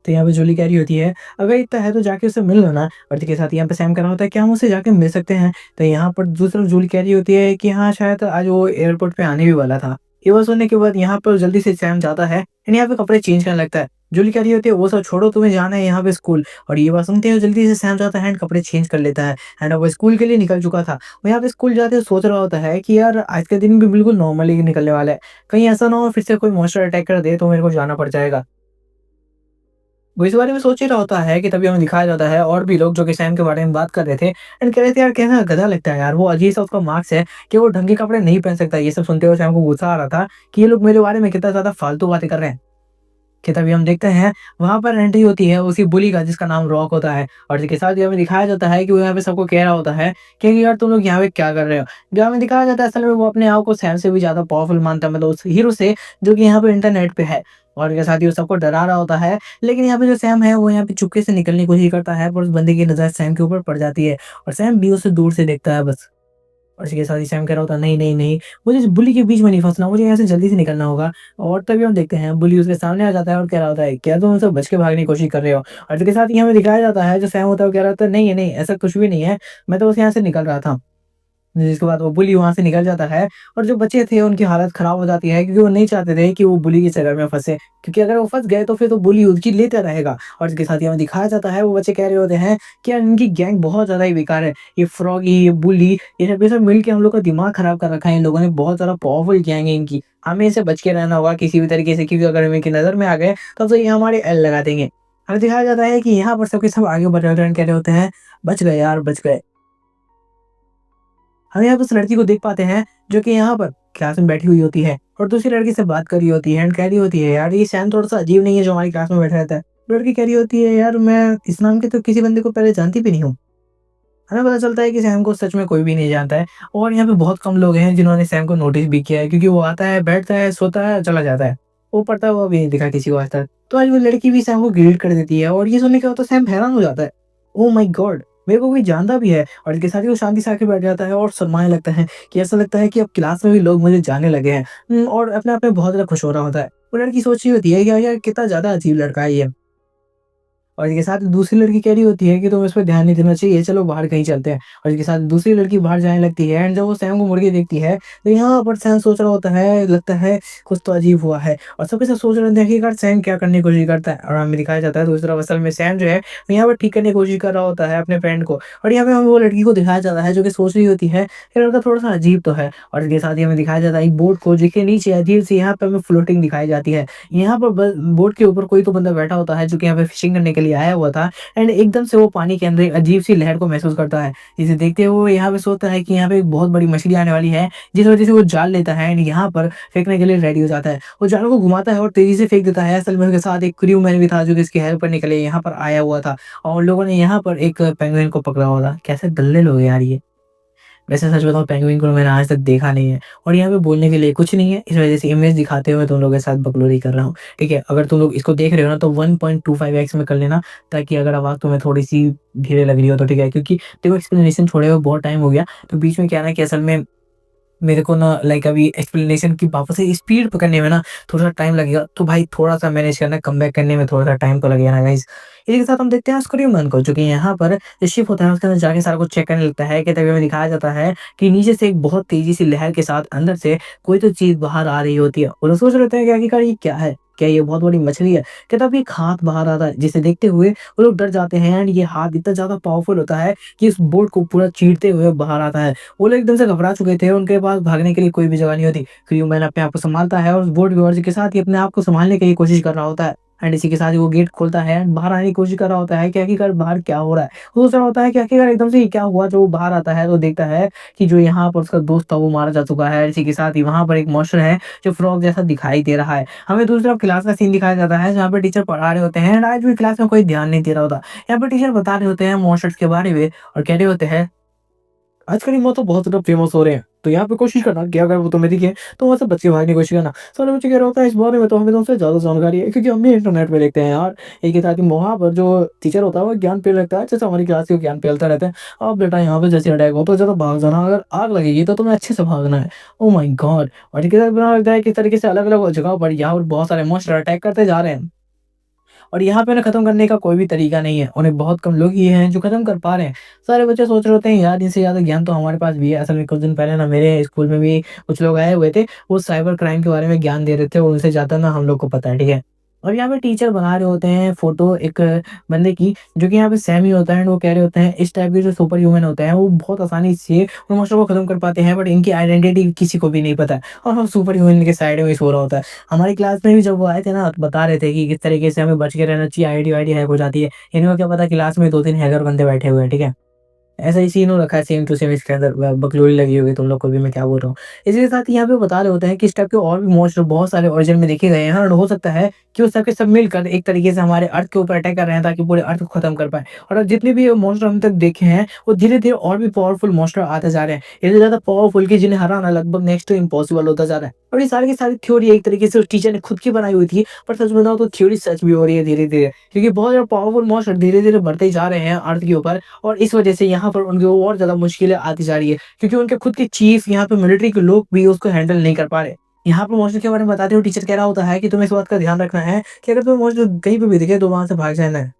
तो यहाँ पे जूली कह रही होती है अगर इतना है तो जाके उससे मिल लो ना और इसके साथ यहाँ पे सैम कह रहा होता है क्या हम उससे जाके मिल सकते हैं। तो यहाँ पर दूसरी तरफ जूली कह रही होती है कि हाँ शायद आज वो एयरपोर्ट पे आने भी वाला था। ये बात सुनने के बाद यहाँ पर जल्दी से सैम जाता है एंड यहाँ पे कपड़े चेंज करने लगता है। जूली कह रही होती है वो सब छोड़ो तुम्हें जाना है यहाँ पे स्कूल, और ये बात सुनते हुए जल्दी से सैम जाता है एंड कपड़े चेंज कर लेता है एंड वो स्कूल के लिए निकल चुका था। वो यहाँ पे स्कूल जाते हुए सोच रहा होता है कि यार आज का दिन भी बिल्कुल नॉर्मली निकलने वाला है, कहीं ऐसा ना हो फिर से कोई मॉन्स्टर अटैक कर दे तो मेरे को जाना पड़ जाएगा। वो इस बारे में सोच ही रहा होता है कि तभी हमें दिखाया जाता है और भी लोग जो कि सैम के बारे में बात कर रहे थे एंड कह रहे थे यार कैसा गधा लगता है यार, वो अजीब सा उसका मार्क्स है कि वो ढंग के कपड़े नहीं पहन सकता। ये सब सुनते हुए सैम को गुस्सा आ रहा था कि ये लोग मेरे बारे में कितना ज्यादा फालतू बातें कर रहे हैं। कि तभी हम देखते हैं वहां पर एंट्री होती है उसी बुली का जिसका नाम रॉक होता है और इसके साथ ही हमें दिखाया जाता है कि वो यहाँ पे सबको कह रहा होता है कि यार तुम लोग यहाँ पे क्या कर रहे हो। जो हमें दिखाया जाता है असल में वो अपने आप को सैम से भी ज्यादा पावरफुल मानता है, मतलब उस हीरो से जो कि यहाँ पे इंटरनेट पे है और इसके साथ ही वो सबको डरा रहा होता है। लेकिन यहाँ पे जो सैम है वो यहाँ पे चुपके से निकलने की कोशिश करता है पर उस बंदे की नजर सैम के ऊपर पड़ जाती है और सैम भी उसे दूर से देखता है बस। और इसी के साथ ही सैम कह रहा होता है नहीं, नहीं, नहीं, मुझे इस बुली के बीच में नहीं फँसना, मुझे यहाँ से जल्दी से निकलना होगा। और तभी हम देखते हैं बुली उसके सामने आ जाता है और कह रहा होता है, क्या तुम हमसे बच के भागने की कोशिश कर रहे हो? और इसके साथ ही हमें दिखाया जाता है जो सैम होता है वो कह रहा होता है नहीं, नहीं, ऐसा कुछ भी नहीं है, मैं तो बस यहाँ से निकल रहा था। जिसके बाद वो बुली वहाँ से निकल जाता है और जो बच्चे थे उनकी हालत खराब हो जाती है क्योंकि वो नहीं चाहते थे कि वो बुली के चक्कर में फँसे, क्योंकि अगर वो फँस गए तो फिर तो बुली उसकी लेता रहेगा। और इसके साथ ही हमें दिखाया जाता है वो बच्चे कह रहे होते हैं कि यार इनकी गैंग बहुत ज़्यादा ही बेकार है। ये फ्रॉगी, ये बुली, ये सब मिल के हम लोग का दिमाग खराब कर रखा है इन लोगों ने, बहुत ज़्यादा पावरफुल गैंग है इनकी। हमें इनसे बच के रहना होगा किसी भी तरीके से, क्योंकि अगर हम इनकी नज़र में आ गए तब तो ये हमारे एल लगा देंगे। हमें दिखाया जाता है कि यहाँ पर सब के सब आगे बढ़ रहे होते हैं, कह रहे होते हैं बच गए यार, बच गए। हम यहाँ पे उस लड़की को देख पाते हैं जो कि यहाँ पर क्लास में बैठी हुई होती है और दूसरी लड़की से बात कर रही होती है एंड कह रही होती है यार ये सैम थोड़ा सा अजीब नहीं है जो हमारी क्लास में बैठा रहता है। लड़की कह रही होती है यार मैं इस नाम के तो किसी बंदे को पहले जानती भी नहीं हूँ। हमें पता चलता है कि सैम को सच में कोई भी नहीं जानता है और यहाँ पे बहुत कम लोग हैं जिन्होंने सैम को नोटिस भी किया है, क्योंकि वो आता है, बैठता है, सोता है, चला जाता है। वो पढ़ता हुआ भी नहीं दिखा किसी को आज तक। तो आज वो लड़की भी सैम को ग्रीट कर देती है और ये सुनने के बाद तो सैम हैरान हो जाता है। Oh my God! मेरे को कोई जानता भी है। और इसके साथ ही वो शांति से आके बैठ जाता है और शर्माने लगता है कि ऐसा लगता है कि अब क्लास में भी लोग मुझे जानने लगे हैं। और अपने आप में बहुत ज़्यादा खुश हो रहा होता है। वो लड़की सोच रही होती है कि यार कितना ज़्यादा अजीब लड़का है ये। और इसके साथ दूसरी लड़की कह रही होती है कि तुम्हें इस पे ध्यान नहीं देना चाहिए, चलो बाहर कहीं चलते हैं। और इसके साथ दूसरी लड़की बाहर जाने लगती है एंड जब वो सैम को मुड़ के देखती है, तो यहाँ पर सैम सोच रहा होता है, लगता है कुछ तो अजीब हुआ है। और सबके सब सोच रहे थे कि यार सैम क्या करने की कोशिश करता है, और हमें दिखाया जाता है दूसरी तरफ असल में सैम जो है, वो यहाँ पर ठीक करने की कोशिश कर रहा होता है अपने फ्रेंड को। और यहाँ पे हमें वो लड़की को दिखाया जाता है जो कि सोच रही होती है कि लड़का थोड़ा-सा अजीब तो है। और इसके साथ ही हमें दिखाया जाता है एक बोट को, जिसके नीचे अजीब सी यहाँ पे हमें फ्लोटिंग दिखाई जाती है। यहाँ पर ब बोट के ऊपर कोई तो बंदा बैठा होता है जो कि यहाँ पे फिशिंग करने के लिए आया हुआ था एंड एकदम से वो पानी के अंदर एक अजीब-सी लहर को महसूस करता है। जिसे देखते हुए वो यहाँ पे सोचता है कि यहाँ पे एक बहुत बड़ी मछली आने वाली है, जिस वजह से वो जाल लेता है एंड यहाँ पर फेंकने के लिए रेडी हो जाता है। वो जाल को घुमाता है और तेज़ी से फेंक देता है। असल में उसके साथ एक क्रू मैन भी था जो कि इसकी हेल्प करने के लिए यहाँ पर आया हुआ था और उन लोगों ने यहाँ पर एक पेंगुइन को पकड़ा हुआ था। कैसे दल्ले लोग हैं यार ये। वैसे सच बताऊँ पेंगुइन को मैंने आज तक देखा नहीं है और यहाँ पे बोलने के लिए कुछ नहीं है। इस वज़ह से इमेज दिखाते हुए तुम लोगों के साथ बकलोली कर रहा हूँ, ठीक है? अगर तुम लोग इसको देख रहे हो ना तो 1.25x में कर लेना ताकि अगर आवाज़ तुम्हें थोड़ी-सी धीरे लग रही हो तो ठीक है। क्योंकि देखो एक्सप्लेनेशन छोड़े हुए बहुत टाइम हो गया, तो बीच में क्या है ना कि असल में मेरे को ना लाइक अभी एक्सप्लेनेशन की वापस से स्पीड पकड़ने में ना थोड़ा-सा टाइम लगेगा। तो भाई थोड़ा-सा मैनेज करना, कमबैक करने में थोड़ा-सा टाइम तो लगेगा ना गाइज़। इसी के साथ हम देखते हैं स्क्रूमैन को, जो कि यहाँ पर जो शिप होता है उसके अंदर जाके सारा कुछ चेक करने लगता है कि तभी हमें दिखाया जाता है कि नीचे से एक बहुत तेज़ी सी लहर के साथ अंदर से कोई तो चीज़ बाहर आ रही होती है। और वो सोच रहे होते हैं कि आखिरकार ये क्या है? क्या ये बहुत बड़ी मछली है? क्या तब एक हाथ बाहर आता है जिसे देखते हुए वो लोग डर जाते हैं एंड ये हाथ इतना ज़्यादा पावरफुल होता है कि इस बोट को पूरा चीरते हुए बाहर आता है। वो लोग एकदम से घबरा चुके थे, उनके पास भागने के लिए कोई भी जगह नहीं होती। क्रूमैन अपने आप को सँभालता है और उस बोट की मर्ज़ी के साथ ही अपने आप को सँभालने की कोशिश कर रहा होता है। एंड इसी के साथ ही वो गेट खोलता है एंड बाहर आने की कोशिश कर रहा होता है कि आखिरकार बाहर क्या हो रहा है। वो सोच रहा होता है कि आखिरकार एकदम से ये क्या हुआ, जो वो बाहर आता है तो देखता है कि जो यहाँ पर उसका दोस्त था वो मारा जा चुका है। इसी के साथ ही वहाँ पर एक मॉन्स्टर है जो फ्रॉग जैसा दिखाई दे रहा है। हमें दूसरी तरफ क्लास का सीन दिखाया जाता है जहाँ पे टीचर पढ़ा रहे होते हैं एंड आज भी क्लास में कोई ध्यान नहीं दे रहा होता। यहाँ पे टीचर बता रहे होते हैं मॉन्स्टर्स के बारे में और कह रहे होते हैं आजकल ये तो बहुत ज़्यादा फेमस हो रहे हैं, तो यहाँ पे कोशिश करना कि अगर वो तुम्हें दिखे, तो वहाँ से बच के भागने की कोशिश करना। सारे बच्चे कह रहे होते हैं इस बारे में तो हमें तुमसे ज़्यादा जानकारी है क्योंकि हम भी इंटरनेट पे देखते हैं यार। एक के साथ ही वहाँ पर जो टीचर होता है वो ज्ञान पेड़ लगता है, जैसे हमारी क्लास में ज्ञान पेलता रहता है। अब बेटा यहाँ पे जैसे अटैक हो तो ज़्यादा भाग जाना, अगर आग लगेगी तो तुम्हें अच्छे से भागना है। Oh my God! और इनके साथ बुरा लगता है किस तरीके से अलग-अलग जगह पर यहाँ पर बहुत सारे मॉन्स्टर अटैक करते जा रहे हैं। और यहाँ पे उन्हें खत्म करने का कोई भी तरीका नहीं है। उन्हें बहुत कम लोग ही हैं जो खत्म कर पा रहे हैं। सारे बच्चे सोच रहे होते हैं यार इनसे ज़्यादा ज्ञान तो हमारे पास भी है। असल में कुछ दिन पहले ना मेरे स्कूल में भी कुछ लोग आए हुए थे। वो साइबर क्राइम के बारे में ज्ञान दे रहे थे और उनसे ज़्यादा ना हम लोग को पता है, ठीक है? और यहाँ पे टीचर बना रहे होते हैं फ़ोटो एक बंदे की, जो कि यहाँ पे सैम ही होता है एंड वो कह रहे होते हैं इस टाइप के जो सुपर ह्यूमन होते हैं वो बहुत आसानी से उन मॉन्स्टर को खत्म कर पाते हैं, बट इनकी आइडेंटिटी किसी को भी नहीं पता है और वो सुपर ह्यूमन के साइड में ही सो रहा होता है। हमारी क्लास में भी जब वो आए थे ना तो बता रहे थे कि किस तरीके से हमें बच के रहना चाहिए, आईडी वाईडी हैक हो जाती है। इनको क्या पता क्लास में 2-3 हैकर बंदे बैठे हुए हैं, ठीक है? ऐसा ही सीन हो रखा है सेम टू सेम इसके अंदर बकलोड़ी लगी होगी तुम लोग को भी मैं क्या बोल रहा हूँ। इसी के साथ ही यहाँ पे बता रहे होते हैं कि इस टाइप के और भी मॉन्स्टर बहुत सारे ओरिजिन में देखे गए हैं और हो सकता है कि उस टाइप के सब मिलकर एक तरीके से हमारे अर्थ के ऊपर अटैक कर रहे हैं ताकि पूरे अर्थ को खत्म कर पाएँ। और अब जितने भी मॉन्स्टर हम तक देखे हैं वो धीरे-धीरे और भी पावरफुल मॉन्स्टर आते जा रहे हैं। इतने ज़्यादा पावरफुल कि जिन्हें हराना लगभग नेक्स्ट टू इम्पॉसिबल होता जा रहा है। और ये सारी की सारी थ्योरी एक तरीके से उस टीचर ने खुद की बनाई हुई थी, पर सच बताऊँ तो थ्योरी सच भी हो रही है धीरे-धीरे। क्योंकि बहुत ज़्यादा पावरफुल मॉन्स्टर धीरे-धीरे बढ़ते ही जा रहे हैं अर्थ के ऊपर और इस वजह से यहाँ पर उनको और ज़्यादा मुश्किलें आती जा रही है क्योंकि उनके खुद के चीफ यहाँ पे मिलिट्री के लोग भी उसको हैंडल नहीं कर पा रहे। यहाँ पे मॉन्स्टर के बारे में बताते हुए टीचर कह रहा होता है कि तुम्हें इस बात का ध्यान रखना है कि अगर तुम्हें मॉन्स्टर कहीं पे भी दिखे तो वहाँ से भाग जाना है।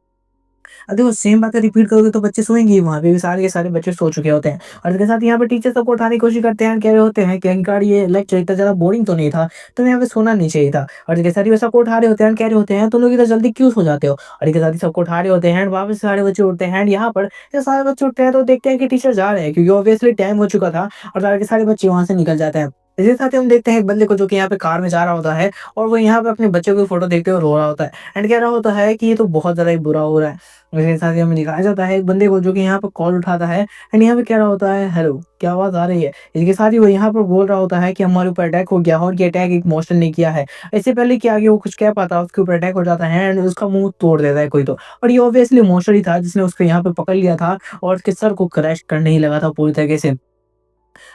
अब देखो सेम बातें रिपीट करोगे तो बच्चे सोएंगे ही, वहाँ पे भी सारे के सारे बच्चे सो चुके होते हैं और इसके साथ यहाँ पे टीचर सबको उठाने की कोशिश करते हैं, कह रहे होते हैं कि अंकल ये लेक्चर इतना ज़्यादा बोरिंग तो नहीं था, तुम्हें यहाँ पे सोना नहीं चाहिए था। और इसके साथ ही वो सबको उठा रहे होते हैं, कह रहे होते हैं तुम लोग इतना जल्दी क्यों सो जाते हो? और इसके साथ ही सबको उठा रहे होते हैं, वापस सारे बच्चे उठते हैं। यहाँ पर जब सारे बच्चे उठते हैं तो देखते हैं कि टीचर जा रहे हैं क्योंकि ऑब्वियसली टाइम हो चुका था और सारे के सारे बच्चे वहाँ से निकल जाते हैं। इसके साथ ही हम देखते हैं एक बंदे को जो कि यहाँ पे कार में जा रहा होता है और वो यहाँ पे अपने बच्चे की फोटो देखते हुए रो रहा होता है एंड कह रहा होता है कि ये तो बहुत ज़्यादा ही बुरा हो रहा है। उसके साथ ही हमें दिखाया जाता है एक बंदे को जो कि यहाँ पे कॉल उठाता है एंड यहाँ पे कह रहा होता है हेलो, क्या आवाज़ आ रही है? इसके साथ ही वो यहाँ पर बोल रहा होता है कि हमारे ऊपर अटैक हो गया और ये अटैक एक मॉन्स्टर ने किया है। इससे पहले कि आगे वो कुछ कह पाता उसके ऊपर अटैक हो जाता है एंड उसका मुँह तोड़ देता है कोई तो। और ये ऑब्वियसली मॉन्स्टर ही था जिसने उसको यहाँ पे पकड़ लिया था और उसके सर को क्रैश करने ही लगा था पूरी तरीके से।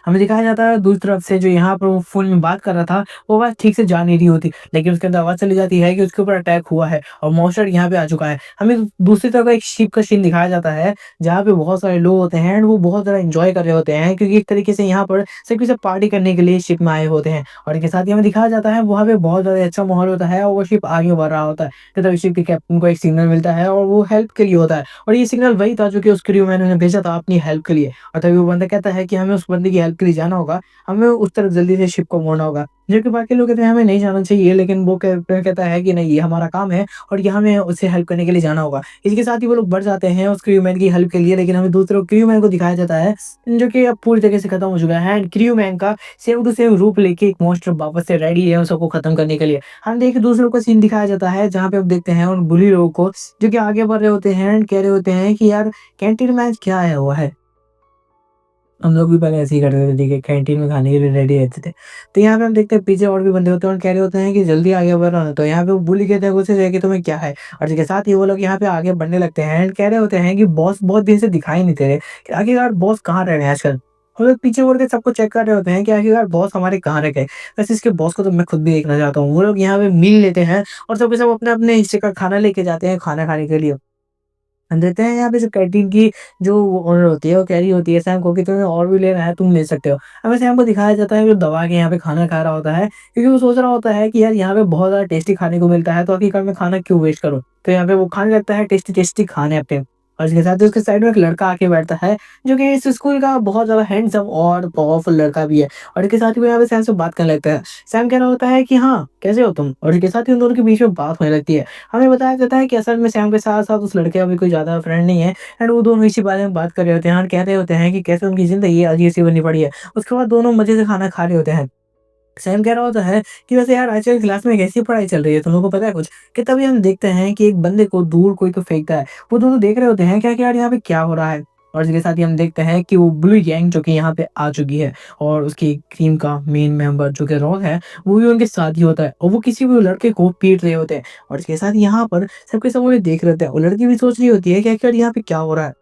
हमें दिखाया जाता है दूसरी तरफ से जो यहाँ पर वो फ़ोन में बात कर रहा था, वो आवाज़ ठीक से जा नहीं रही होती, लेकिन उसके अंदर आवाज़ चली जाती है कि उसके ऊपर अटैक हुआ है और मॉन्स्टर यहाँ पे आ चुका है। हमें दूसरी तरफ एक शिप का सीन दिखाया जाता है, जहाँ पे बहुत सारे लोग होते हैं एंड वो बहुत ज़्यादा एन्जॉय कर रहे होते हैं क्योंकि एक तरीके से यहाँ पर सभी सब पार्टी करने के लिए शिप में आए होते हैं। और इसके साथ ही हमें दिखाया जाता है वहाँ पे बहुत ज़्यादा अच्छा माहौल होता है और वो शिप आगे बढ़ रहा होता है। तभी शिप के कैप्टन को एक सिग्नल मिलता है और वो हेल्प के लिए होता है और ये सिग्नल वही था जो कि उस क्रू मैन ने भेजा था अपनी हेल्प के लिए। और तभी वो बंदा कहता है कि हमें उस बंदे की हेल्प के लिए जाना होगा, हमें उस तरफ जल्दी से शिप को मोड़ना होगा। जो कि बाकी लोग कहते हैं हमें नहीं जाना चाहिए, लेकिन वो कहता है कि नहीं ये हमारा काम है और ये हमें उससे हेल्प करने के लिए जाना होगा। इसके साथ ही वो लोग बढ़ जाते हैं उस क्रूमैन की हेल्प के लिए, लेकिन हमें दूसरे क्रूमैन को दिखाया जाता है जो कि अब पूरी तरीके से खत्म हो चुका है एंड क्रूमैन का सेम टू सेम रूप लेके एक मॉन्स्टर वापस से रेडी है उन सबको खत्म करने के लिए। हम देखिए दूसरों का सीन दिखाया जाता है जहाँ पे हम देखते हैं उन बुली लोगों को जो कि आगे बढ़ रहे होते हैं एंड कह रहे होते हैं कि यार कैंटीन मैच क्या आया हुआ है। हम लोग भी पहले ऐसे ही करते थे, ठीक है, कैंटीन में खाने के लिए रेडी रहते थे। तो यहाँ पे हम देखते हैं पीछे और भी बंदे होते हैं और कह रहे होते हैं कि जल्दी आगे बढ़ो ना, तो यहाँ पे वो बुली कहते हैं गुस्से से कि तुम्हें क्या है? और इसके साथ ही वो लोग यहाँ पे आगे बढ़ने लगते हैं एंड कह रहे होते हैं कि बॉस बहुत दिन से दिखाई नहीं दे रहे, कि आखिरकार बॉस कहाँ रह गए हैं आजकल? वो लोग पीछे मुड़ के सबको चेक कर रहे होते हैं कि आखिरकार बॉस हमारे कहाँ रह गए। वैसे इसके बॉस को तो मैं खुद भी देखना चाहता हूँ। वो लोग यहाँ पे मील लेते हैं और सब के सब अपने-अपने हिस्से का खाना लेके जाते हैं खाना खाने के लिए। हम देखते हैं यहाँ पे जो कैंटीन की जो ओनर होती है, वो कह रही होती है सैम को कि तुम्हें और भी लेना है, तुम ले सकते हो। हमें सैम को दिखाया जाता है, वो दबा के यहाँ पे खाना खा रहा होता है, क्योंकि वो सोच रहा होता है कि यार यहाँ पे बहुत ज़्यादा टेस्टी खाने को मिलता है, तो आखिरकार मैं खाना क्यों वेस्ट करूँ? तो यहाँ पे वो खाने लगता है टेस्टी-टेस्टी खाने अपने और इसके साथ ही उसके साइड में एक लड़का आके बैठता है, जो कि इस स्कूल का बहुत ज़्यादा हैंडसम और पावरफुल लड़का भी है और इसके साथ ही वो यहाँ पे सैम से बात करने लगता है। सैम कह रहा होता है कि हाँ, कैसे हो तुम? और इसके साथ ही उन दोनों के बीच में बात होने लगती है। हमें बताया जाता है कि असल में सैम के साथ-साथ उस लड़के का भी कोई ज़्यादा फ्रेंड नहीं है एंड वो दोनों इसी बारे में बात कर रहे होते हैं और कह रहे होते हैं कि कैसे उनकी ज़िंदगी अजीब-सी बनी पड़ी है। उसके बाद दोनों मज़े से खाना खा रहे होते हैं। सैम कह रहा होता है कि वैसे यार आजकल क्लास में कैसी पढ़ाई चल रही है? तुम लोगों को पता है कुछ? कि तभी हम देखते हैं कि एक बंदे को दूर कोई तो फेंकता है। वो दोनों देख रहे होते हैं क्या कि यार यहाँ पे क्या हो रहा है? और इसके साथ ही हम देखते हैं कि वो ब्लू गैंग जो कि यहाँ पे आ चुकी है और उसकी टीम का मेन मेंबर जो कि रॉक है, वो भी उनके साथ ही होता है और वो किसी भी लड़के को पीट रहे होते हैं और इसके साथ यहाँ पर सबके सब उन्हें देख रहे होते हैं। वो लड़की भी सोच रही होती है कि आखिर यहाँ पे क्या हो रहा है?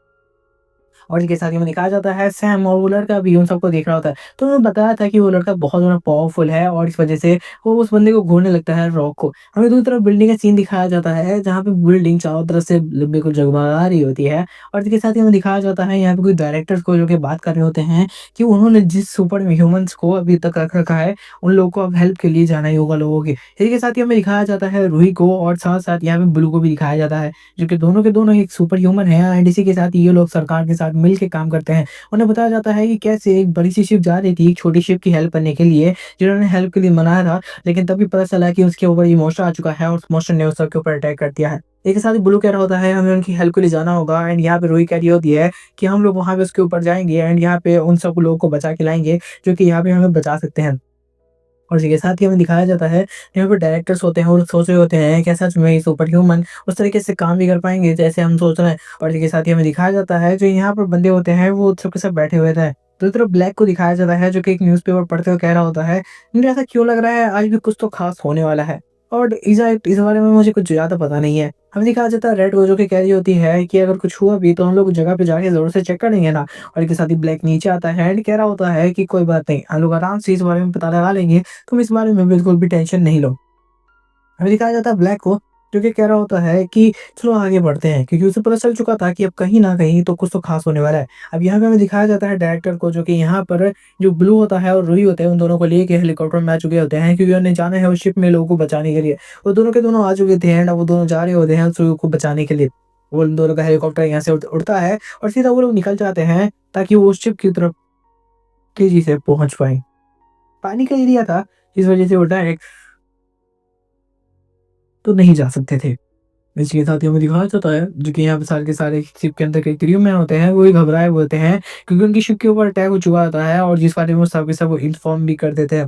और इसके साथ ही हमें दिखाया जाता है सैम और वो लड़का भी उन सबको देख रहा होता है। तो उन्होंने बताया था कि वो लड़का बहुत ज़्यादा पावरफुल है और इस वज़ह से वो उस बंदे को घूरने लगता है रॉक को। हमें दूसरी तरफ बिल्डिंग का सीन दिखाया जाता है जहाँ पे बिल्डिंग चारों तरफ से बिल्कुल जगमगा रही होती है और इसके साथ ही हमें दिखाया जाता है यहाँ पे कुछ डायरेक्टर्स को जो कि बात कर रहे होते हैं कि उन्होंने जिस सुपर ह्यूमन्स को अभी तक रख रखा है, उन लोगों को अब हेल्प के लिए जाना ही होगा लोगों के। इसी के साथ ही हमें दिखाया जाता है रूही को और साथ-साथ यहाँ पे ब्लू को भी दिखाया जाता है। जो कि दोनों के दोनों एक सुपर ह्यूमन हैं एंड इसी के साथ ये लोग सरकार के साथ मिल के काम करते हैं। उन्हें बताया जाता है कि कैसे एक बड़ी सी शिप जा रही थी एक छोटी शिप की हेल्प करने के लिए, जिन्होंने हेल्प के लिए मनाया था, लेकिन तभी पता चला कि उसके ऊपर ये मॉन्स्टर आ चुका है और उस मॉन्स्टर ने उस सबके ऊपर अटैक कर दिया है। एक साथ ही ब्लू कह रहा होता है हमें उनकी हेल्प के लिए जाना होगा एंड यहाँ पे रूही कह रही होती है कि हम लोग वहाँ पे उसके ऊपर जाएँगे एंड यहाँ पे उन सब लोगों को बचा के लाएँगे, जो कि यहाँ पे हमें बचा सकते हैं। और इसी के साथ ही हमें दिखाया जाता है, यहाँ पे डायरेक्टर्स होते हैं और सोच रहे होते हैं, क्या सच में ये सुपर ह्यूमन उस तरीके से काम भी कर पाएँगे जैसे हम सोच रहे हैं। और इसी के साथ ही हमें दिखाया जाता है, जो यहाँ पर बंदे होते हैं, वो चुप के सब बैठे हुए थे। दूसरी तरफ ब्लैक को दिखाया जाता है, जो कि एक न्यूज़पेपर पढ़ते हुए कह रहा होता है, मुझे ऐसा क्यों लग रहा है आज भी कुछ तो ख़ास होने वाला है। और इस बारे में मुझे कुछ ज़्यादा पता नहीं है। हमें दिखाया जाता है रेड को, जो कि कह रही होती है कि अगर कुछ हुआ भी तो हम लोग जगह पे जाके ज़रूर से चेक करेंगे ना। और इसके साथ ही ब्लैक नीचे आता है एंड कह रहा होता है कि कोई बात नहीं, हम लोग आराम से इस बारे में पता लगा लेंगे, तुम इस बारे में बिल्कुल भी टेंशन नहीं लो। हमें दिखाया जाता है ब्लैक को, जो कि कह रहा होता है कि चलो आगे बढ़ते हैं, क्योंकि उसे पता चल चुका था कि अब कहीं न कहीं तो कुछ तो ख़ास होने वाला है। अब यहाँ पे हमें दिखाया जाता है डायरेक्टर को, जो कि यहाँ पर जो ब्लू होता है और रूही होते हैं, उन दोनों को लेके हेलीकॉप्टर में आ चुके होते हैं, क्योंकि उन्हें जाना है उस शिप में लोगों को बचाने के लिए। वो दोनों के दोनों आ चुके थे एंड अब वो दोनों जा रहे होते हैं उस रूही को बचाने के लिए। वो उन दोनों का हेलीकॉप्टर यहाँ से उड़ता है और सीधा वो लोग निकल जाते हैं, ताकि वो उस शिप की तरफ तेज़ी से पहुँच पाएँ। पानी का एरिया था, इस वज़ह से वो डायरेक्ट तो नहीं जा सकते थे। इसी के साथ ही हमें दिखाया जाता है, जो कि यहाँ पे सारे के सारे शिप के अंदर के क्रू मैन होते हैं, वो भी घबराए हुए होते हैं, क्योंकि उनकी शिप के ऊपर अटैक हो चुका होता है और जिस बारे में वो सब के सब इन्फॉर्म भी कर देते हैं।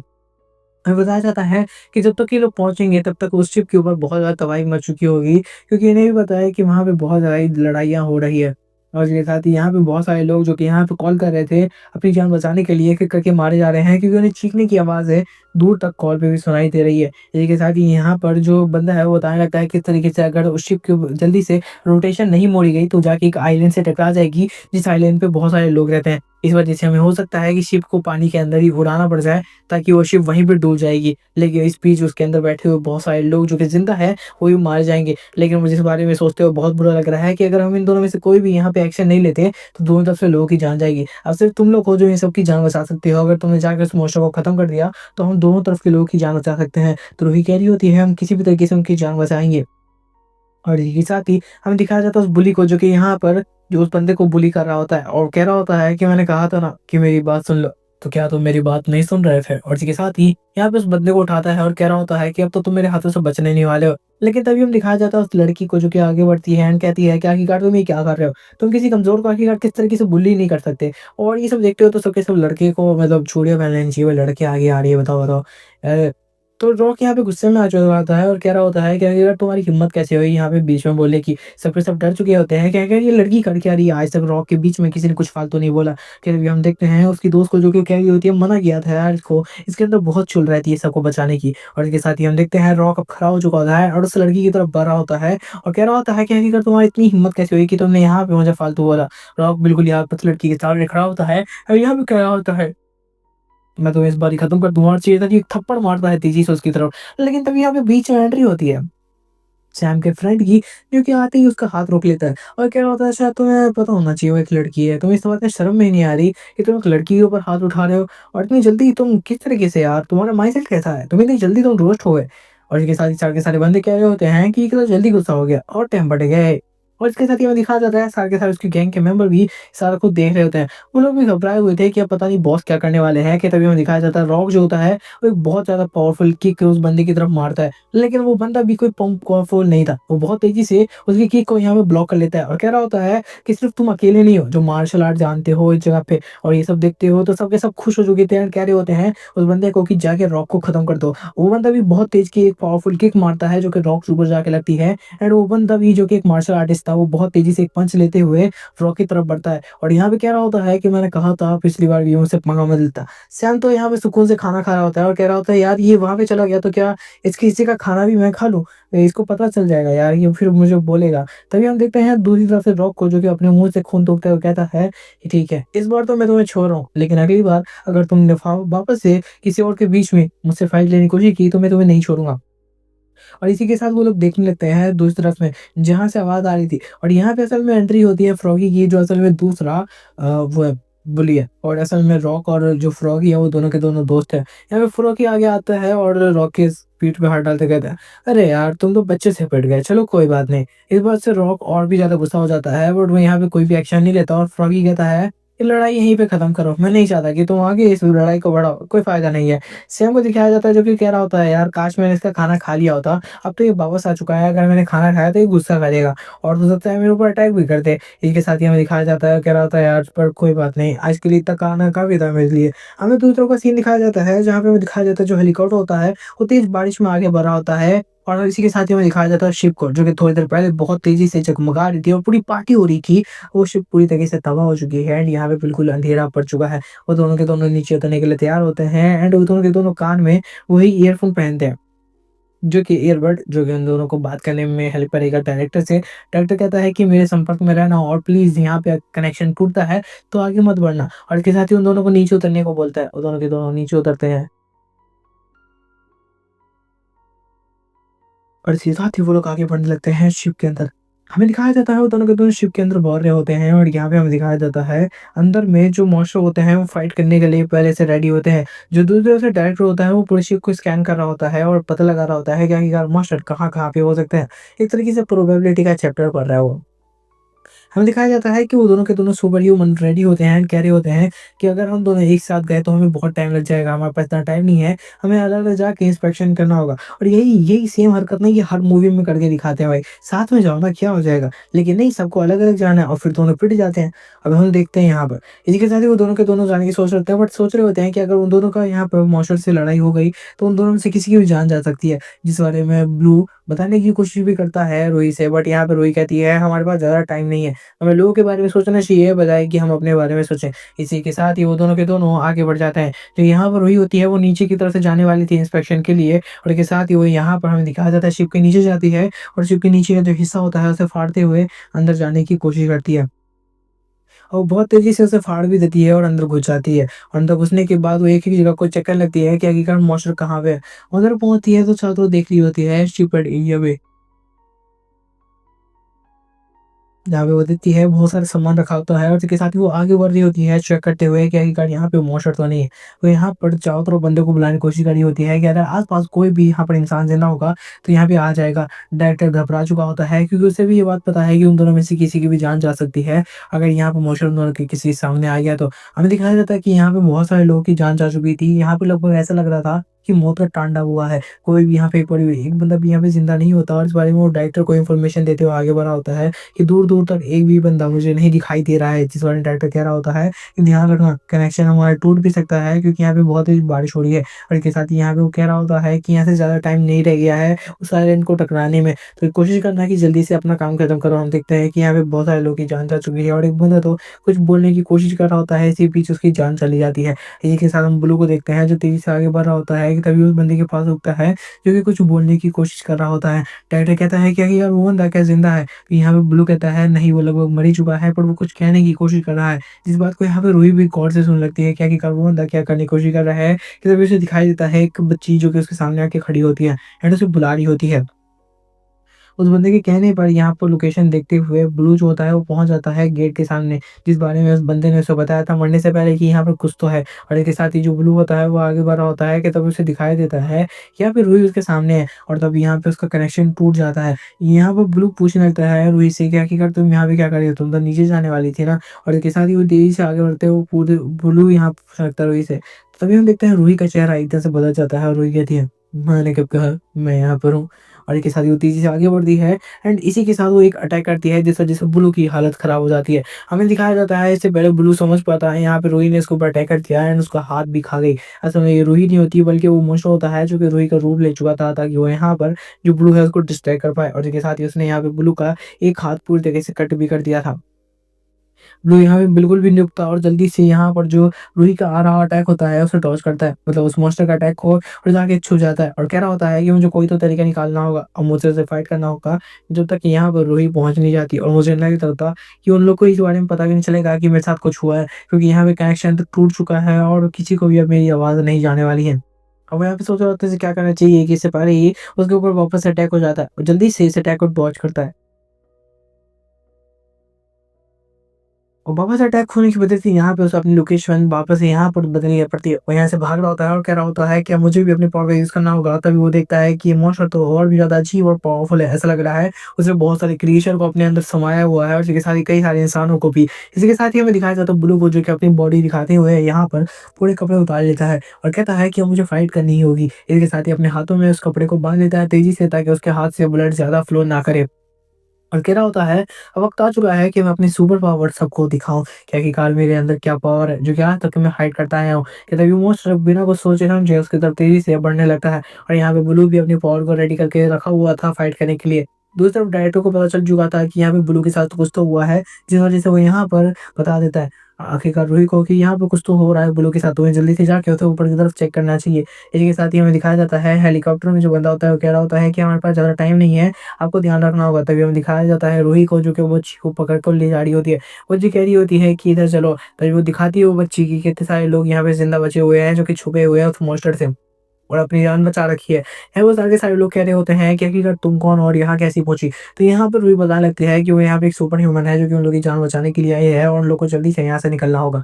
हमें बताया जाता है कि जब तक ये लोग पहुँचेंगे तब तक उस शिप के ऊपर बहुत ज़्यादा तबाही मच चुकी होगी, क्योंकि इन्हें भी पता है कि वहाँ पे बहुत ज़्यादा लड़ाइयाँ हो रही है। और इसके साथ ही यहाँ पे बहुत सारे लोग, जो कि यहाँ पे कॉल कर रहे थे अपनी जान बचाने के लिए, एक-एक करके मारे जा रहे हैं, क्योंकि उन्हें चीखने की आवाज़ें दूर तक कॉल पे भी सुनाई दे रही है। इसी के साथ ही यहाँ पर जो बंदा है वो बताने लगता है किस तरीके से अगर उस शिप की जल्दी से रोटेशन नहीं मोड़ी गई तो जाके एक आइलैंड से टकरा जाएगी, जिस आइलैंड पे बहुत सारे लोग रहते हैं। इस वजह से हमें हो सकता है कि शिप को पानी के अंदर ही उड़ाना पड़ जाए, ताकि वो शिप वहीं पे डूब जाएगी। लेकिन इस बीच उसके अंदर बैठे हुए बहुत सारे लोग, जो कि ज़िंदा है, वो भी मारे जाएँगे। लेकिन मुझे इस बारे में सोचते हुए बहुत बुरा लग रहा है कि अगर हम इन दोनों में से कोई भी यहाँ पे एक्शन नहीं लेते, तो दोनों तरफ से लोगों की जान जाएगी। अब सिर्फ़ तुम लोग हो जो इन सबकी जान बचा सकते हो। अगर तुमने जाकर उस मॉन्स्टर को खत्म कर दिया, तो हम दोनों तरफ के लोगों की जान बचा सकते हैं। तो रूही कह रही होती है हम किसी भी तरीके से उनकी जान बचाएँगे। और इसी के साथ ही हमें दिखाया जाता है उस बुली को, जो कि यहाँ पर जो उस बंदे को बुली कर रहा होता है और कह रहा होता है कि मैंने कहा था ना कि मेरी बात सुन लो, तो क्या तुम मेरी बात नहीं सुन रहे थे? और इसी के साथ ही यहाँ पे उस बंदे को उठाता है और कह रहा होता है कि अब तो तुम मेरे हाथों से बचने नहीं वाले हो। लेकिन तभी हम दिखाया जाता है उस लड़की को, जो कि आगे बढ़ती है एंड कहती है कि आखिरकार तुम ये क्या कर रहे हो? तुम किसी कमज़ोर को आखिरकार किस तरीके से बुली नहीं कर सकते। और ये सब देखते हो तो सब के सब लड़के को मतलब चूड़ियाँ पहन लेनी चाहिए, वो लड़के आगे आ रही है, बताओ, बताओ। तो रॉक यहाँ पे गुस्से में आ चुका होता है और कह रहा होता है कि यार तुम्हारी हिम्मत कैसे हुई यहाँ पे बीच में बोलने की। सब के सब डर चुके होते हैं, क्या ये लड़की कर क्या रही है, आज तक रॉक के बीच में किसी ने कुछ फालतू नहीं बोला। फिर अभी हम देखते हैं उसकी दोस्त को, जो कि कह रही होती है मना किया था यार इसको, इसके अंदर बहुत चुल रहती है सबको बचाने की। और इसके साथ ही हम देखते हैं रॉक अब खड़ा हो चुका होता है और उस लड़की की तरफ बढ़ रहा होता है और कह रहा होता है कि हकीकत तुम्हारी इतनी हिम्मत कैसे हुई कि तुमने यहाँ पे मुझे फालतू बोला। रॉक बिल्कुल यहाँ पर लड़की के सामने खड़ा होता है और यहाँ पे कह रहा होता है मैं तुम्हें इस बार ही खत्म कर दूंगा, और चाहिए था कि एक थप्पड़ मारता है तेजी से उसकी तरफ। लेकिन तभी यहाँ पे बीच में एंट्री होती है सैम के फ्रेंड की, जो कि आते ही उसका हाथ रोक लेता है और कह रहा होता है शायद तुम्हें पता होना चाहिए वो एक लड़की है, तुम्हें इस बात में शर्म में नहीं आ रही कि तुम एक लड़की के ऊपर हाथ उठा रहे हो, और इतनी जल्दी तुम किस तरीके से यार, तुम्हारा माइंडसेट कैसा है, तुम्हें इतनी जल्दी तुम रोस्ट हो गए। और इसके साथ ही सारे के सारे बंदे कह रहे होते हैं कि इतना जल्दी गुस्सा हो गया और टाइम बढ़ गया है। और इसके साथ ही हमें दिखाया जाता है सारे के सारे उसकी गैंग के मेंबर भी सारा कुछ देख रहे होते हैं। वो लोग भी घबराए हुए थे कि अब पता नहीं बॉस क्या करने वाले हैं, कि तभी हमें दिखाया जाता है रॉक जो होता है वो एक बहुत ज्यादा पावरफुल किक उस बंदे की तरफ मारता है। लेकिन वो बंदा भी कोई पंप पावरफुल नहीं था, वो बहुत तेजी से उसकी किक को यहाँ पे ब्लॉक कर लेता है और कह रहा होता है कि सिर्फ तुम अकेले नहीं हो जो मार्शल आर्ट जानते हो इस जगह पे और ये सब देखते हो, तो सबके सब खुश हो चुके थे और कह रहे होते हैं उस बंदे को कि जाके रॉक को खत्म कर दो। वो बंदा भी बहुत तेज की एक पावरफुल किक मारता है जो कि रॉक के ऊपर जाके लगती है। एंड वो बंदा भी जो कि एक मार्शल आर्टिस्ट था, वो बहुत तेजी से एक पंच लेते हुए रॉक की तरफ बढ़ता है और यहाँ पे कह रहा होता है कि मैंने कहा था पिछली बार भी मुझसे पंगा मत लेता। सैम तो यहाँ पे सुकून से खाना खा रहा होता है और कह रहा होता है यार ये वहां पे चला गया तो क्या इसकी हिस्से का खाना भी मैं खा लूं, इसको पता चल जाएगा यार, ये फिर मुझे बोलेगा। तभी हम देखते हैं दूसरी तरफ से रॉक को, जो कि अपने मुंह से खून थूकता हुआ कहता है कि ठीक है इस बार तो मैं तुम्हें छोड़ रहा हूँ, लेकिन अगली बार अगर तुमने वापस से किसी और के बीच में मुझसे फाइट लेने की कोशिश की तो मैं तुम्हें नहीं छोड़ूंगा। और इसी के साथ वो लोग देखने लगते हैं दूसरी तरफ में जहाँ से आवाज़ आ रही थी, और यहाँ पे असल में एंट्री होती है फ्रॉगी की, जो असल में दूसरा वो है बुली है, और असल में रॉक और जो फ्रॉगी है वो दोनों के दोनों दोस्त हैं। यहाँ पे फ्रॉगी आगे आता है और रॉक के पीठ पे हाथ डालते कहता है अरे यार तुम तो बच्चे से पिट गए, चलो कोई बात नहीं। इस बात से रॉक और भी ज्यादा गुस्सा हो जाता है, बट वो यहाँ पे कोई भी एक्शन नहीं लेता और फ्रॉगी कहता है ये लड़ाई यहीं पे खत्म करो, मैं नहीं चाहता कि तुम आगे इस लड़ाई को बढ़ाओ, कोई फायदा नहीं है। सैम को दिखाया जाता है जो कि कह रहा होता है यार काश मैंने इसका खाना खा लिया होता, अब तो ये वापस आ चुका है, अगर मैंने खाना खाया तो ये गुस्सा करेगा और हो सकता है मेरे ऊपर अटैक भी कर दे। इसके साथ ही हमें दिखाया जाता है, कह रहा होता है यार पर कोई बात नहीं, आज के लिए इतना खाना काफी था मेरे लिए। हमें दूसरों का सीन दिखाया जाता है जहाँ पे हमें दिखाया जाता है जो हेलीकॉप्टर होता है वो तेज बारिश में आगे बढ़ रहा होता है, और इसी के साथ ही हमें दिखाया जाता है शिप को, जो कि थोड़ी देर पहले बहुत तेजी से जगमगा रही थी और पूरी पार्टी हो रही थी। वो शिप पूरी तरीके से तबाह हो चुकी है एंड यहाँ पे बिल्कुल अंधेरा पड़ चुका है। वो दोनों के दोनों नीचे उतरने के लिए तैयार होते हैं एंड वो दोनों के दोनों कान में वही ईयरफोन पहनते हैं, जो कि ईयरबड, जो कि उन दोनों को बात करने में हेल्प करेगा डायरेक्टर से। डायरेक्टर कहता है कि मेरे संपर्क में रहना और प्लीज यहाँ पे कनेक्शन टूटता है तो आगे मत बढ़ना, और इसके साथ ही उन दोनों को नीचे उतरने को बोलता है। वो दोनों के दोनों नीचे उतरते हैं और इसके साथ ही वो लोग आगे बढ़ने लगते हैं शिप के अंदर। हमें दिखाया जाता है वो दोनों के दोनों शिप के अंदर बढ़ रहे होते हैं और यहाँ पे हमें दिखाया जाता है अंदर में जो मॉन्स्टर होते हैं वो फाइट करने के लिए पहले से रेडी होते हैं। जो दूसरी तरफ से डायरेक्टर होता है वो पूरे शिप को स्कैन कर रहा होता है और पता लगा रहा होता है कि आखिरकार मॉन्स्टर कहाँ कहाँ पे हो सकते हैं। एक तरीके से प्रोबेबिलिटी का चैप्टर पढ़ रहा है वो। हमें दिखाया जाता है कि वो दोनों के दोनों सुपर ह्यूमन रेडी होते हैं एंड कह रहे होते हैं कि अगर हम दोनों एक साथ गए तो हमें बहुत टाइम लग जाएगा, हमारे पास इतना टाइम नहीं है, हमें अलग-अलग जाके इंस्पेक्शन करना होगा। और यही यही सेम हरकत नहीं, ये हर मूवी में करके दिखाते हैं भाई, साथ में जाओ ना क्या हो जाएगा। लेकिन नहीं, सबको अलग-अलग जाना है और फिर दोनों पिट जाते हैं। अब हम देखते हैं यहाँ पर इसी के साथ ही वो दोनों के दोनों जाने की सोच रहे होते हैं, बट सोच रहे होते हैं कि अगर उन दोनों का यहाँ पर मॉन्स्टर से लड़ाई हो गई तो उन दोनों में से किसी की भी जान जा सकती है, जिस बारे में ब्लू बताने की कोशिश भी करता है रूही से। बट यहाँ पे रूही कहती है हमारे पास ज़्यादा टाइम नहीं है, हमें लोगों के बारे में सोचना चाहिए बजाय कि हम अपने बारे में सोचें। इसी के साथ ही वो दोनों के दोनों आगे बढ़ जाते हैं। जो यहाँ पर रूही होती है वो नीचे की तरफ से जाने वाली थी इंस्पेक्शन के लिए, और इसके साथ ही वो यहाँ पर हमें दिखाया जाता है शिप के नीचे जाती है और शिप के नीचे का जो हिस्सा होता है उसे फाड़ते हुए अंदर जाने की कोशिश करती है। और बहुत तेज़ी से उसे फाड़ भी देती है और अंदर घुस जाती है। और अंदर घुसने के बाद वो एक ही जगह को चेक करने लगती है कि आखिरकार मॉन्स्टर कहाँ पे है। उधर पहुँचती है तो चारों तरफ देख रही होती है शिपयार्ड एरिया में, जहाँ पे वो देखती है बहुत सारा सामान रखा होता है और उसके साथ ही वो आगे बढ़ रही होती है चेक करते हुए कि आखिरकार यहाँ पे मॉन्स्टर तो नहीं है। वो यहाँ पर चारों तरफ बंदे को बुलाने की कोशिश कर रही होती है कि अगर आस-पास कोई भी यहाँ पर इंसान ज़िंदा होगा तो यहाँ पे आ जाएगा। डायरेक्टर घबरा चुका होता है क्योंकि उसे भी ये बात पता है कि उन दोनों में से किसी की भी जान जा सकती है अगर यहाँ पे मॉन्स्टर उन दोनों के किसी सामने आ गया तो। हमें दिखाया जाता है कि यहाँ पे बहुत सारे लोगों की जान जा चुकी थी। यहाँ पे लगभग ऐसा लग रहा था की मौत का तांडव हुआ है। कोई भी यहाँ पे एक बंदा भी यहाँ पे ज़िंदा नहीं होता और इस बारे में वो डायरेक्टर को इन्फॉर्मेशन देते हुए आगे बढ़ा होता है कि दूर-दूर तक एक भी बंदा मुझे नहीं दिखाई दे रहा है। जिस बारे में डायरेक्टर कह रहा होता है कि ध्यान रखना कनेक्शन हमारा टूट भी सकता है क्योंकि यहाँ पे बहुत तेज़ बारिश हो रही है। और इसके साथ ही यहाँ पे वो कह रहा होता है कि यहाँ से ज़्यादा टाइम नहीं रह गया है उस आइलैंड को टकराने में। तो कोशिश करना कि जल्दी से अपना काम खत्म करो। हम देखते हैं कि यहाँ पे बहुत सारे लोगों की जान जा चुकी है और एक बंदा तो कुछ बोलने की कोशिश कर रहा होता है, इसी बीच उसकी जान चली जाती है। इसी के साथ हम ब्लू को देखते हैं जो तेज़ी से आगे बढ़ रहा होता है कि तभी उस बंदे के पास रुकता है जो कि कुछ बोलने की कोशिश कर रहा होता है। डायरेक्टर कहता है कि यार वो बंदा क्या ज़िंदा है? तो यहाँ पे ब्लू कहता है नहीं वो लगभग मर ही चुका है पर वो कुछ कहने की कोशिश कर रहा है। जिस बात को यहाँ पे रूही भी गौर से सुन लगती है कि आखिरकार वो बंदा क्या करने की कोशिश कर रहा है कि तभी उसे दिखाई देता है एक बच्ची जो कि उसके सामने आके खड़ी होती है एंड उसे बुला रही होती है। उस बंदे के कहने पर यहाँ पर लोकेशन देखते हुए ब्लू जो होता है वो पहुँच जाता है गेट के सामने, जिस बारे में उस बंदे ने उसे बताया था मरने से पहले कि यहाँ पर कुछ तो है। और इसके साथ ही जो ब्लू होता है वो आगे बढ़ रहा होता है कि तभी उसे दिखाई देता है कि यहाँ पे रूही उसके सामने है और तब यहाँ पे उसका कनेक्शन टूट जाता है। यहाँ पर ब्लू पूछने लगता है रूही से कि आखिरकार तुम यहाँ पे क्या कर रही हो? तुम तो नीचे जाने वाली थी ना? और इसके साथ ही वो तेज़ी से आगे बढ़ते हुए पूरे ब्लू यहाँ पूछने लगता है रूही से। तभी हम देखते हैं रूही का चेहरा एकदम से बदल जाता है और रूही कहती है, मैंने कब कहा मैं यहाँ पर हूँ? और इसके साथ ही वो तेज़ी से आगे बढ़ती है एंड इसी के साथ वो एक अटैक करती है जिस वजह से ब्लू की हालत खराब हो जाती है। हमें दिखाया जाता है इससे पहले ब्लू समझ पाता है यहाँ पे रूही ने इसके ऊपर अटैक कर दिया एंड उसका हाथ भी खा गई। असल में ये रूही नहीं होती बल्कि वो मोशो होता है जो कि रूही का रूप ले चुका था ताकि वो यहाँ पर जो ब्लू है उसको डिस्ट्रैक्ट कर पाए और इसके साथ ही उसने यहाँ पे ब्लू का एक हाथ पूरी तरीके से कट भी कर दिया था। ब्लू यहाँ पे बिल्कुल भी नहीं रुकता और जल्दी से यहाँ पर जो रूही का आ रहा अटैक होता है उसे डॉज करता है, मतलब उस मॉन्स्टर का अटैक को और जाके छू जाता है और कह रहा होता है कि मुझे कोई तो तरीका निकालना होगा और मुझसे उसे फाइट करना होगा जब तक कि यहाँ पर रूही पहुंच नहीं जाती। और मुझे नहीं लगता कि उन लोग को इस बारे में पता भी नहीं चलेगा कि मेरे साथ कुछ हुआ है क्योंकि यहाँ पे कनेक्शन तो टूट चुका है और किसी को भी अब मेरी आवाज़ नहीं जाने वाली है। अब यहाँ पे सोच रहा होता है क्या करना चाहिए कि इससे पहले ही उसके ऊपर वापस अटैक हो जाता है और जल्दी से इस अटैक को डॉज करता है। और वापस अटैक होने की वजह से यहाँ पे उसे अपनी लोकेशन वापस यहाँ पर बदलनी पड़ती है। वो यहाँ से भाग रहा होता है और कह रहा होता है कि अब मुझे भी अपनी पावर का यूज़ करना होगा। तभी वो देखता है कि ये मॉन्स्टर तो और भी ज़्यादा अजीब और पावरफुल है। ऐसा लग रहा है उसने बहुत सारे क्रिएचर को अपने अंदर समाया हुआ है और इसके साथ ही कई सारे इंसानों को भी। इसी के साथ ही हमें दिखाया जाता है ब्लू को जो कि अपनी बॉडी दिखाते हुए यहाँ पर पूरे कपड़े उतार लेता है और कहता है कि अब मुझे फाइट करनी ही होगी। इसके साथ ही अपने हाथों में उस कपड़े को बांध लेता है तेजी से ताकि उसके हाथ से ब्लड ज़्यादा फ्लो ना करे। और कह रहा होता है अब वक्त आ चुका है कि मैं अपनी सुपर पावर सबको दिखाऊं कि आखिरकार मेरे अंदर क्या पावर है जो कि आज तक मैं हाइड करता आया हूँ। कि तभी मोस्ट बिना कुछ सोचे समझे उसकी तरफ तेजी से बढ़ने लगता है और यहाँ पे ब्लू भी अपनी पावर को रेडी करके रखा हुआ था फाइट करने के लिए। दूसरी तरफ डायरेक्टर को पता चल चुका था कि यहाँ पे ब्लू के साथ कुछ तो हुआ है जिस वजह से वो यहाँ पर बता देता है आखिरकार रूही को कि यहाँ पे कुछ तो हो रहा है ब्लू के साथ, तुम्हें जल्दी से जाके उसे ऊपर की तरफ चेक करना चाहिए। इसी के साथ ही हमें दिखाया जाता है हेलीकॉप्टर में जो बंदा होता है वो कह रहा होता है कि हमारे पास ज़्यादा टाइम नहीं है, आपको ध्यान रखना होगा। तभी हमें दिखाया जाता है रूही को जो कि वो बच्ची को पकड़ कर ले जा रही होती है। वो जी कह रही होती है कि इधर चलो, तभी वो दिखाती है वो बच्ची की कितने सारे लोग यहाँ पे जिंदा बचे हुए हैं जो कि छुपे हुए हैं उस मॉन्स्टर से और अपनी जान बचा रखी है। वो सारे लोग कह रहे होते हैं कि आखिरकार तुम कौन और यहाँ कैसी पहुंची। तो यहाँ पर रूही बताने लगती है कि वो यहाँ पे एक सुपर ह्यूमन है जो कि उन लोगों की जान बचाने के लिए आई है और उन लोग को जल्दी से यहाँ से निकलना होगा।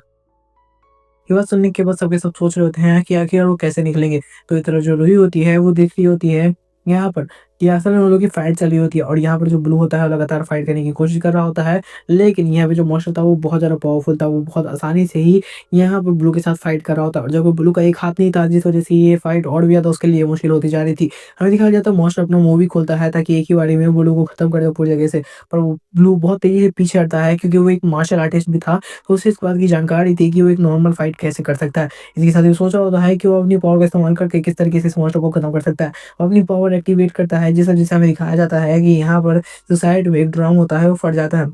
ये बात सुनने के बाद सबके सब सोच रहे होते हैं कि आखिर वो कैसे निकलेंगे। तो इस तरह जो रूही होती है वो देख रही होती है यहाँ पर कि असल में उन लोगों की फाइट चल रही होती है और यहाँ पर जो ब्लू होता है लगातार फाइट करने की कोशिश कर रहा होता है। लेकिन यहाँ पे जो मॉन्स्टर था वो बहुत ज़्यादा पावरफुल था, वो बहुत आसानी से ही यहाँ पर ब्लू के साथ फाइट कर रहा होता है और जब ब्लू का एक हाथ नहीं था जिस वजह से ये फाइट और भी ज़्यादा उसके लिए मुश्किल होती जा रही थी। हमें दिखाया जाता है मॉन्स्टर अपना मुँह भी खोलता है ताकि एक ही बारी में ब्लू को खत्म कर दे पूरी जगह से। पर वो ब्लू बहुत तेज़ी से पीछे हटता है क्योंकि वो एक मार्शल आर्टिस्ट भी था, तो उसे इस बात की जानकारी थी कि वो एक नॉर्मल फाइट कैसे कर सकता है। इसके साथ ही सोच रहा होता है कि वो अपनी पावर का इस्तेमाल करके किस तरीके से इस मॉन्स्टर को खत्म कर सकता है। वो अपनी पावर एक्टिवेट करता है जिस वजह से हमें दिखाया जाता है कि यहाँ पर जो साइड में एक ड्रम होता है वो फट जाता है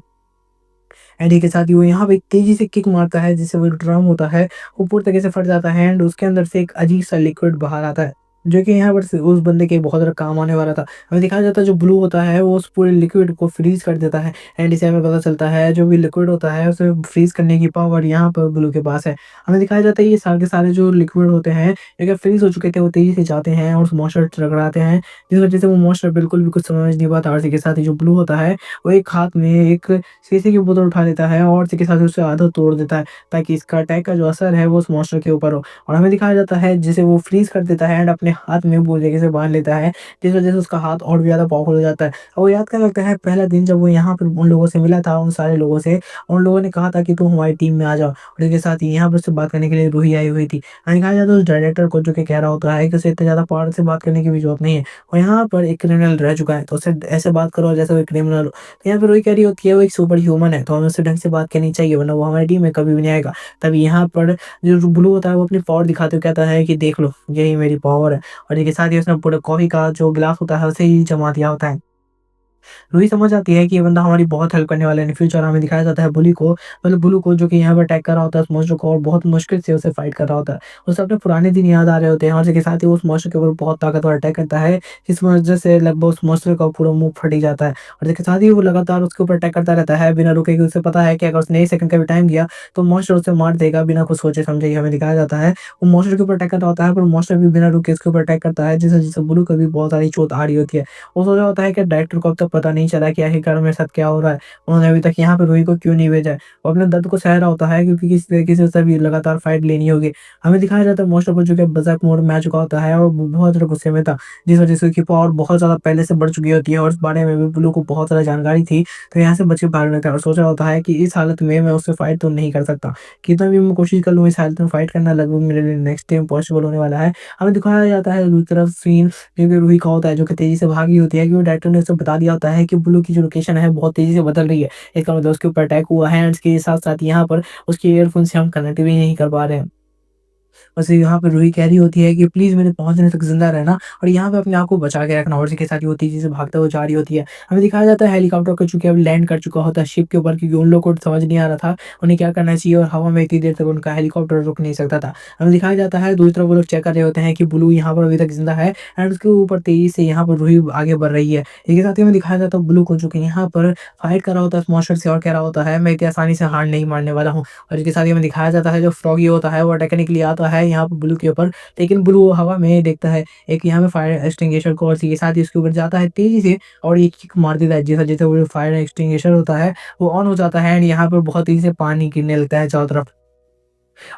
एंड के साथ ही वो यहाँ पे तेजी से किक मारता है जिससे वो ड्रम होता है वो पूरी तरीके से फट जाता है एंड उसके अंदर से एक अजीब सा लिक्विड बाहर आता है जो कि यहाँ पर उस बंदे के बहुत ज़्यादा काम आने वाला था। हमें दिखाया जाता है जो ब्लू होता है वो उस पूरे लिक्विड को फ्रीज कर देता है एंड इसे हमें पता चलता है जो भी लिक्विड होता है उसे फ्रीज करने की पावर यहाँ पर ब्लू के पास है। हमें दिखाया जाता है ये सारे के सारे जो लिक्विड होते हैं जो कि फ्रीज हो चुके थे वो तेजी से जाते हैं और उस मॉन्स्टर टकराते हैं जिस वजह से वो मॉन्स्टर बिल्कुल भी कुछ समझ नहीं पाता और इसी के साथ ही जो ब्लू होता है वो एक हाथ में एक शीशे की बोतल उठा लेता है और इसी के साथ ही उसे आधा तोड़ देता है ताकि इसका अटैक का जो असर है वो उस मॉन्स्टर के ऊपर हो। और हमें दिखाया जाता है जिसे वो फ्रीज कर देता है एंड अपने अपने हाथ में पूरी तरीके से बाँध लेता है, जिस वज़ह से उसका हाथ और भी ज़्यादा पावरफुल हो जाता है। और वो याद करने लगता है पहला दिन जब वो यहाँ पर उन लोगों से मिला था, उन सारे लोगों से, उन लोगों ने कहा था कि तुम हमारी टीम में आ जाओ और इसके साथ ही यहाँ पर उससे बात करने के लिए रूही आई हुई थी। दिखाया जाए तो उस डायरेक्टर को जो कि कह रहा होता है कि उसे इतने ज़्यादा पावर से बात करने की भी ज़रूरत नहीं है और यहाँ पर एक क्रिमिनल रह चुका है, तो उससे ऐसे बात करो जैसे वो एक क्रिमिनल हो। तो यहाँ पे रूही कह रही होती है वो एक सुपर ह्यूमन है, तो हमें उससे ढंग से बात करनी चाहिए वरना वो हमारी टीम में कभी भी नहीं आएगा। तभी यहाँ पर जो ब्लू होता है वो अपनी पावर दिखाते हुए कहता है कि देख लो, यही मेरी पावर है और इसके साथ ही उसने पूरे कॉफ़ी का जो गिलास होता है उसे ही जमा दिया होता है। रूही समझ आती है कि ये बंदा हमारी बहुत हेल्प करने वाला है। इन फ्यूचर हमें दिखाया जाता है बुली को, मतलब ब्लू को, जो कि यहाँ पर अटैक कर रहा होता है उस मॉन्स्टर को और बहुत मुश्किल से उसे फाइट कर रहा होता है। उसे अपने पुराने दिन याद आ रहे होते हैं और इसके साथ ही वो उस मॉन्स्टर के ऊपर बहुत ताकतवर अटैक करता है, जिस वजह से लगभग उस मॉन्स्टर का पूरा मुँह फट ही जाता है और इसके साथ ही वो लगातार उसके ऊपर अटैक करता रहता है बिना रुके, क्योंकि उसे पता है कि अगर उसने 1 सेकंड का भी टाइम दिया तो मॉन्स्टर उसे मार देगा बिना कुछ सोचे समझे ही। हमें दिखाया जाता है वो मॉन्स्टर के ऊपर अटैक कर रहा होता है पर मॉन्स्टर भी बिना रुके उसके ऊपर अटैक करता है, जिस वजह से ब्लू को भी बहुत सारी चोट आ रही होती है। वो सोच रहा होता है कि डायरेक्टर को अब तक पता नहीं चला कि आखिरकार मेरे साथ क्या हो रहा है। उन्होंने अभी तक यहाँ पे रूही को क्यों नहीं भेजा है। वो अपने दर्द को सह रहा होता है क्योंकि किसी तरीके से उसे भी लगातार फाइट लेनी होगी। हमें दिखाया जाता है मोस्ट ऑफ जो कि बर्ज़र्क मोड में आ चुका होता है और वो बहुत ज़्यादा गुस्से में था, जिस वजह से उसकी पावर बहुत ज़्यादा पहले से बढ़ चुकी होती है और इस बारे में भी ब्लू को बहुत ज़्यादा जानकारी थी। तो यहाँ से बच के भाग लेता है और सोच रहा होता है कि इस हालत में मैं उससे फाइट तो नहीं कर सकता। कितना भी मैं कोशिश कर लूँ इस हालत में फाइट करना लगभग मेरे लिए नेक्स्ट टाइम इम्पॉसिबल होने वाला है। हमें दिखाया जाता है दूसरी तरफ सीन जो कि रूही का होता है, जो कि तेज़ी से भागी होती है क्योंकि डायरेक्टर ने उसे बता दिया होता है कि ब्लू की जो लोकेशन है बहुत तेज़ी से बदल रही है। इसका मतलब उसके ऊपर अटैक हुआ है एंड इसके साथ-साथ यहाँ पर उसके ईयरफ़ोन से हम कनेक्ट भी नहीं कर पा रहे हैं। बस यहाँ पे रूही कह रही होती है कि प्लीज़ मेरे पहुँचने तक ज़िंदा रहना और यहाँ पे अपने आप को बचा के रखना और इसी के साथ ही वो तेज़ी से भागते हुए जा रही होती है। हमें दिखाया जाता है हेलीकॉप्टर को, चूँकि अब लैंड कर चुका होता है शिप के ऊपर, क्योंकि उन लोगों को समझ नहीं आ रहा था उन्हें क्या करना चाहिए और हवा में इतनी देर तक उनका हेलीकॉप्टर रुक नहीं सकता था। हमें दिखाया जाता है दूसरी तरफ वो लोग चेक कर रहे होते हैं कि ब्लू यहाँ पर अभी तक ज़िंदा है एंड उसके ऊपर तेज़ी से यहाँ पर रूही आगे बढ़ रही है। इसके साथ ही हमें दिखाया जाता है ब्लू को, जो कि यहाँ पर फाइट कर रहा होता है उस मॉन्स्टर से और कह रहा होता है मैं इतनी आसानी से हार नहीं मानने वाला हूँ। और इसके साथ ही हमें दिखाया जाता है जो फ्रॉगी होता है वो अटैक करने के लिए आता है यहाँ पर ब्लू के ऊपर, लेकिन ब्लू वो हवा में देखता है एक यहाँ पे फायर एक्सटिंग्विशर को और इसी के साथ ही उसके ऊपर जाता है तेज़ी से और एक किक मार देता है। जैसे-जैसे वो फायर एक्सटिंग्विशर होता है वो ऑन हो जाता है एंड यहाँ पर बहुत तेज़ी से पानी गिरने लगता है चारों तरफ।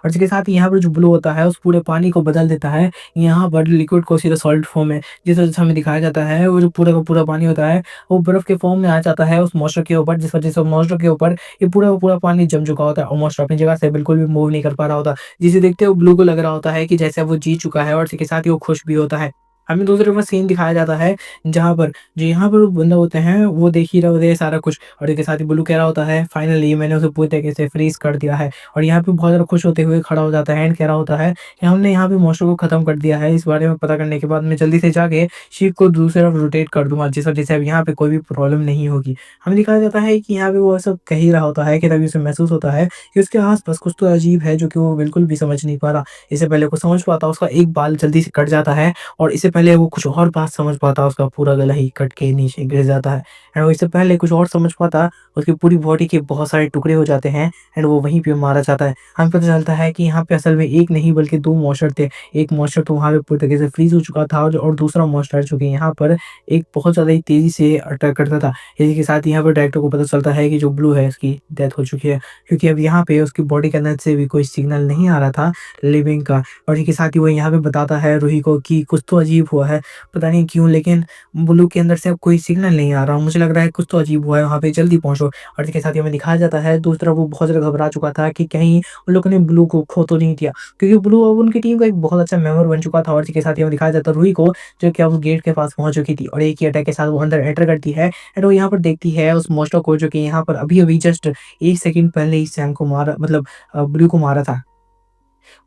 और इसके साथ ही यहाँ पर जो ब्लू होता है उस पूरे पानी को बदल देता है यहाँ पर लिक्विड को सीधा सॉलिड फॉर्म में, जिस वजह से हमें दिखाया जाता है वो जो पूरा का पूरा पानी होता है वो बर्फ के फॉर्म में आ जाता है उस मॉन्स्टर के ऊपर, जिस वजह से मॉन्स्टर के ऊपर ये पूरा का पूरा पानी जम चुका होता है और मॉन्स्टर अपनी जगह से बिल्कुल भी मूव नहीं कर पा रहा होता, जिसे देखते हुए ब्लू को लग रहा होता है कि जैसे वो जीत चुका है और इसी के साथ ही वो खुश भी होता है। हमें दूसरे में सीन दिखाया जाता है जहाँ पर जो यहाँ पर बंदा होते हैं वो देख ही रहे होते हैं सारा कुछ और इसके साथ ही ब्लू कह रहा होता है फाइनली मैंने उसे पूरी तरीके से फ्रीज कर दिया है और यहाँ पे बहुत ज़्यादा खुश होते हुए खड़ा हो जाता है एंड कह रहा होता है कि हमने यहाँ पे मॉन्स्टर को खत्म कर दिया है। इस बारे में पता करने के बाद मैं जल्दी से जाके शिप को दूसरी तरफ रोटेट कर दूंगा, जिस वजह से अब यहाँ पे कोई भी प्रॉब्लम नहीं होगी। हमें दिखाया जाता है कि यहाँ पे वो सब कह ही रहा होता है कि तभी उसे महसूस होता है कि उसके आस-पास कुछ तो अजीब है जो कि वो बिल्कुल भी समझ नहीं पा रहा। इससे पहले वो समझ पाता उसका एक बाल जल्दी से कट जाता है और इससे पहले वो कुछ और बात समझ पाता उसका पूरा गला ही कट के नीचे गिर जाता है एंड वो इससे पहले कुछ और समझ पाता उसकी पूरी बॉडी के बहुत सारे टुकड़े हो जाते हैं एंड वो वहीं पे मारा जाता है। हमें पता चलता है कि यहाँ पे असल में एक नहीं बल्कि 2 मॉन्स्टर थे। एक मॉन्स्टर तो वहाँ पे पूरी तरीके से फ्रीज़ हो चुका था और दूसरा मॉन्स्टर जो कि यहाँ पर एक बहुत ज़्यादा ही तेज़ी से अटैक करता था। इसी के साथ यहाँ पर डायरेक्टर को पता चलता है कि जो ब्लू है इसकी डेथ हो चुकी है, क्योंकि अब यहाँ पे उसकी बॉडी के अंदर से भी कोई सिग्नल नहीं आ रहा था लिविंग का। और इसी के साथ ही वो यहाँ पे बताता है रूही को कि कुछ तो अजीब हुआ है, पता नहीं क्यों, लेकिन ब्लू के अंदर से अब कोई सिग्नल नहीं आ रहा। मुझे लग रहा है कुछ तो अजीब हुआ है, वहाँ पे जल्दी पहुँचो। और इसके साथ ही हमें दिखाया जाता है दूसरी तरफ वो बहुत ज़्यादा घबरा चुका था कि कहीं उन लोगों ने ब्लू को खो तो नहीं दिया, क्योंकि ब्लू अब उनकी टीम का एक बहुत अच्छा मेंबर बन चुका था। और इसके साथ ही हमें दिखाया जाता है रूही को, जो कि अब उस गेट के पास पहुँच चुकी थी और एक ही अटैक के साथ वो अंदर एंटर करती है एंड वो यहाँ पर देखती है उस मॉन्स्टर को, जो कि यहाँ पर अभी-अभी जस्ट 1 सेकंड पहले ही सैम को मारा, मतलब ब्लू को मारा था।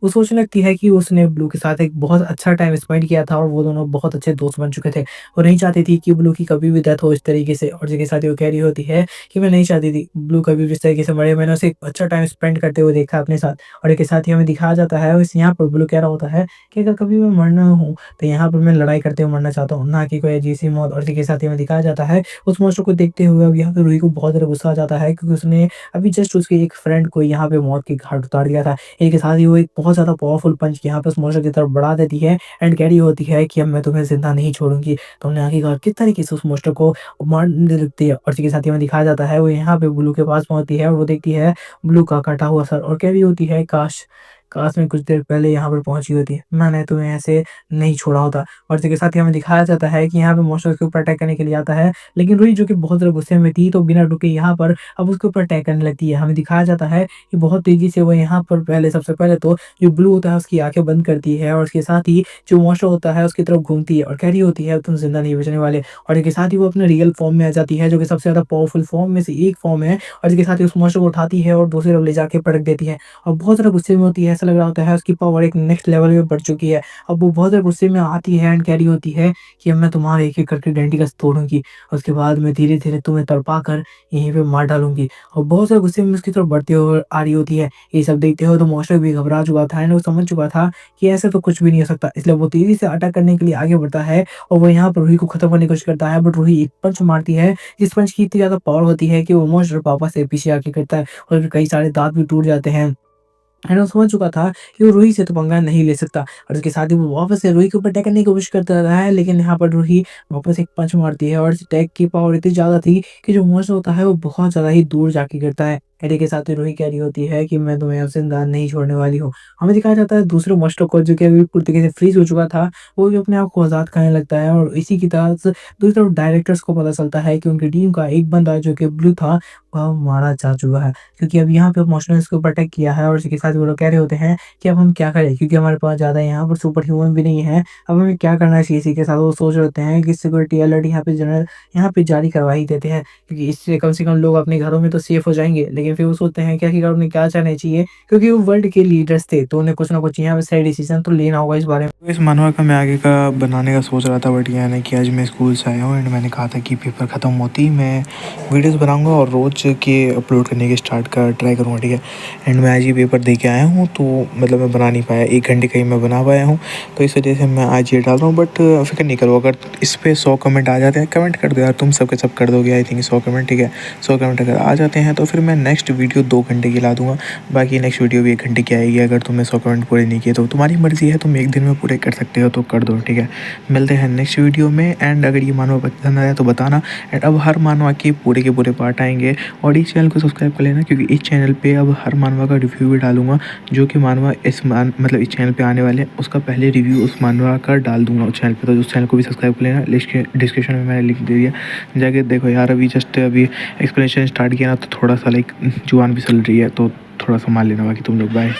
वो सोचने लगती है कि उसने ब्लू के साथ एक बहुत अच्छा टाइम स्पेंड किया था और वो दोनों बहुत अच्छे दोस्त बन चुके थे। वो नहीं चाहती थी कि ब्लू की कभी भी डेथ हो इस तरीके से और जिसके साथ ही वो कह रही होती है कि मैं नहीं चाहती थी ब्लू कभी भी इस तरीके से मरे, मैंने उसे एक अच्छा टाइम स्पेंड करते हुए देखा अपने साथ। और इसके साथ ही हमें दिखाया जाता है उस यहाँ पर ब्लू कह रहा होता है कि अगर कभी मैं मरना हूँ तो यहाँ पर मैं लड़ाई करते हुए मरना चाहता हूँ, ना कि कोई अजीब-सी मौत। और इसी के साथ ही हमें दिखाया जाता है उस मॉन्स्टर को देखते हुए अब यहाँ पे रूही को बहुत ज़्यादा गुस्सा आ जाता है, क्योंकि उसने अभी जस्ट उसके एक फ्रेंड को यहाँ पे मौत के घाट उतार दिया था। इनके साथ ही वो एक बहुत ज़्यादा पावरफुल पंच यहाँ पे उस मॉन्स्टर की तरफ बढ़ा देती है एंड कह रही होती है कि अब मैं तुम्हें ज़िंदा नहीं छोड़ूँगी। तो हमने आखिरकार किस तरीके से उस मॉन्स्टर को मारने लगती है और इसी के साथ ही हमें दिखाया जाता है वो यहाँ पे ब्लू के पास पहुँचती है और वो देखती है ब्लू का कटा हुआ सर और कह रही होती है काश काश मैं कुछ देर पहले यहाँ पर पहुँची होती, मैंने तुम्हें ऐसे नहीं छोड़ा होता। और इसी के साथ ही हमें दिखाया जाता है कि यहाँ पे मॉन्स्टर उसके ऊपर अटैक करने के लिए आता है, लेकिन रूही जो कि बहुत ज़्यादा गुस्से में थी, तो बिना रुके यहाँ पर अब उसके ऊपर अटैक करने लगती है। हमें दिखाया जाता है कि बहुत तेज़ी से वो यहाँ पर पहले सबसे पहले तो जो ब्लू होता है उसकी आँखें बंद करती है और उसके साथ ही जो मॉन्स्टर होता है उसकी तरफ घूमती है और कह रही होती है तुम ज़िंदा नहीं बचने वाले। और इसके साथ ही वो अपने रियल फॉर्म में आ जाती है, जो कि सबसे ज़्यादा पावरफुल फॉर्म में से एक फॉर्म है। और इसके साथ ही उस मॉन्स्टर को उठाती है और दूसरी तरफ ले जाके पटक देती है और बहुत ज़्यादा गुस्से में होती है। ऐसा लग रहा होता है उसकी पावर एक नेक्स्ट लेवल में बढ़ चुकी है। अब वो बहुत ज़्यादा गुस्से में आती है एंड कह रही होती है कि अब मैं तुम्हारे एक-एक करके डेंटिकल्स तोड़ूँगी। उसके बाद मैं धीरे-धीरे तुम्हें तड़पा कर यहीं पे मार डालूँगी। और बहुत ज़्यादा गुस्से में उसकी तरफ बढ़ते हुए आ रही होती है। ये सब देखते हुए तो मॉन्स्टर भी घबरा चुका था एंड वो समझ चुका था कि ऐसे तो कुछ भी नहीं हो सकता। इसलिए वो तेज़ी से अटैक करने के लिए आगे बढ़ता है और वो यहाँ पर रूही को खत्म करने की कोशिश करता है, बट रूही एक पंच मारती है, जिस पंच की इतनी ज़्यादा पावर होती है कि वो मॉन्स्टर वापस से पीछे आके गिरता है और कई सारे दाँत भी टूट जाते हैं। एंड वो समझ चुका था कि वो रूही से तो पंगा नहीं ले सकता और उसके साथ ही वो वापस से रूही के ऊपर अटैक करने की कोशिश करता रहा है, लेकिन यहाँ पर रूही वापस एक पंच मारती है और इस अटैक की पावर इतनी ज़्यादा थी कि जो मॉन्स्टर होता है वो बहुत ज़्यादा ही दूर जाके गिरता है। एडी के साथ ही रूही कह रही होती है कि मैं तुम्हें अब जिंदा नहीं छोड़ने वाली हूँ। हमें दिखाया जाता है दूसरे मॉन्स्टर को, जो कि अभी पूरी तरीके से फ्रीज हो चुका था, वो भी अपने आप को आज़ाद करने लगता है और इसी की तरह से दूसरी तरफ डायरेक्टर्स को पता चलता है कि उनकी टीम का एक बंदा जो कि ब्लू था, वह मारा जा चुका है। क्योंकि अब यहाँ पे मॉन्स्टर ने उसके ऊपर अटैक किया है और इसी के साथ वो लोग कह रहे होते हैं कि अब हम क्या करें, क्योंकि हमारे पास ज़्यादा यहाँ पर सुपर ह्यूमन भी नहीं है। अब हमें क्या करना चाहिए? इसी के साथ वो सोच रहे होते हैं कि सिक्योरिटी अलर्ट यहाँ पे जनरल यहाँ पे जारी करवा ही देते हैं, क्योंकि इससे कम से कम लोग अपने घरों में तो सेफ हो जाएँगे। लेकिन फिर वो सोचते हैं कि आखिरकार उन्हें क्या करना चाहिए, क्योंकि वो वर्ल्ड के लीडर्स थे, तो उन्हें कुछ ना कुछ यहाँ पे सही डिसीज़न तो लेना होगा इस बारे में। तो इस मनहवा का मैं आगे का बनाने का सोच रहा था, बट ये है ना कि आज मैं स्कूल से आया हूँ एंड मैंने कहा था कि पेपर ख़त्म होती ही मैं वीडियोस बनाऊंगा और रोज़ के अपलोड करने के स्टार्ट का ट्राई करूँगा, ठीक है। एंड मैं आज ये पेपर दे के आया हूँ, तो मतलब मैं बना नहीं पाया, 1 घंटे का ही मैं बना पाया हूँ, तो इस वजह से मैं आज ये डाल रहा हूँ। बट फिक्र नहीं करो, अगर इस पर 100 कमेंट आ जाते हैं, कमेंट कर दो यार, तुम सबके सब कर दोगे आई थिंक 100 कमेंट, ठीक है। 100 कमेंट अगर आ जाते हैं तो फिर मैं नेक्स्ट वीडियो 2 घंटे की ला दूँगा, बाकी नेक्स्ट वीडियो भी 1 घंटे की आएगी। अगर तुमने 100 कमेंट पूरे नहीं किए तो तुम्हारी मर्ज़ी है, तुम एक दिन में पूरे कर सकते हो तो कर दो, ठीक है। मिलते हैं नेक्स्ट वीडियो में एंड अगर ये मानवा पसंद आया तो बताना। एंड अब हर मानवा के पूरे पार्ट आएंगे और इस चैनल को सब्सक्राइब कर लेना, क्योंकि इस चैनल पे अब हर मानवा का रिव्यू भी डालूंगा, जो कि मानवा मतलब इस चैनल पे आने वाले हैं उसका पहले रिव्यू उस मानवा का डाल दूंगा उस चैनल पे, तो उस चैनल को भी सब्सक्राइब कर लेना। डिस्क्रिप्शन में मैंने लिख दे दिया, जाके देखो यार। अभी जस्ट अभी एक्सप्लेनेशन स्टार्ट किया ना, तो थोड़ा सा लाइक जुबान भी चल रही है, तो थोड़ा संभाल लेना। बाकी तुम लोग बाय।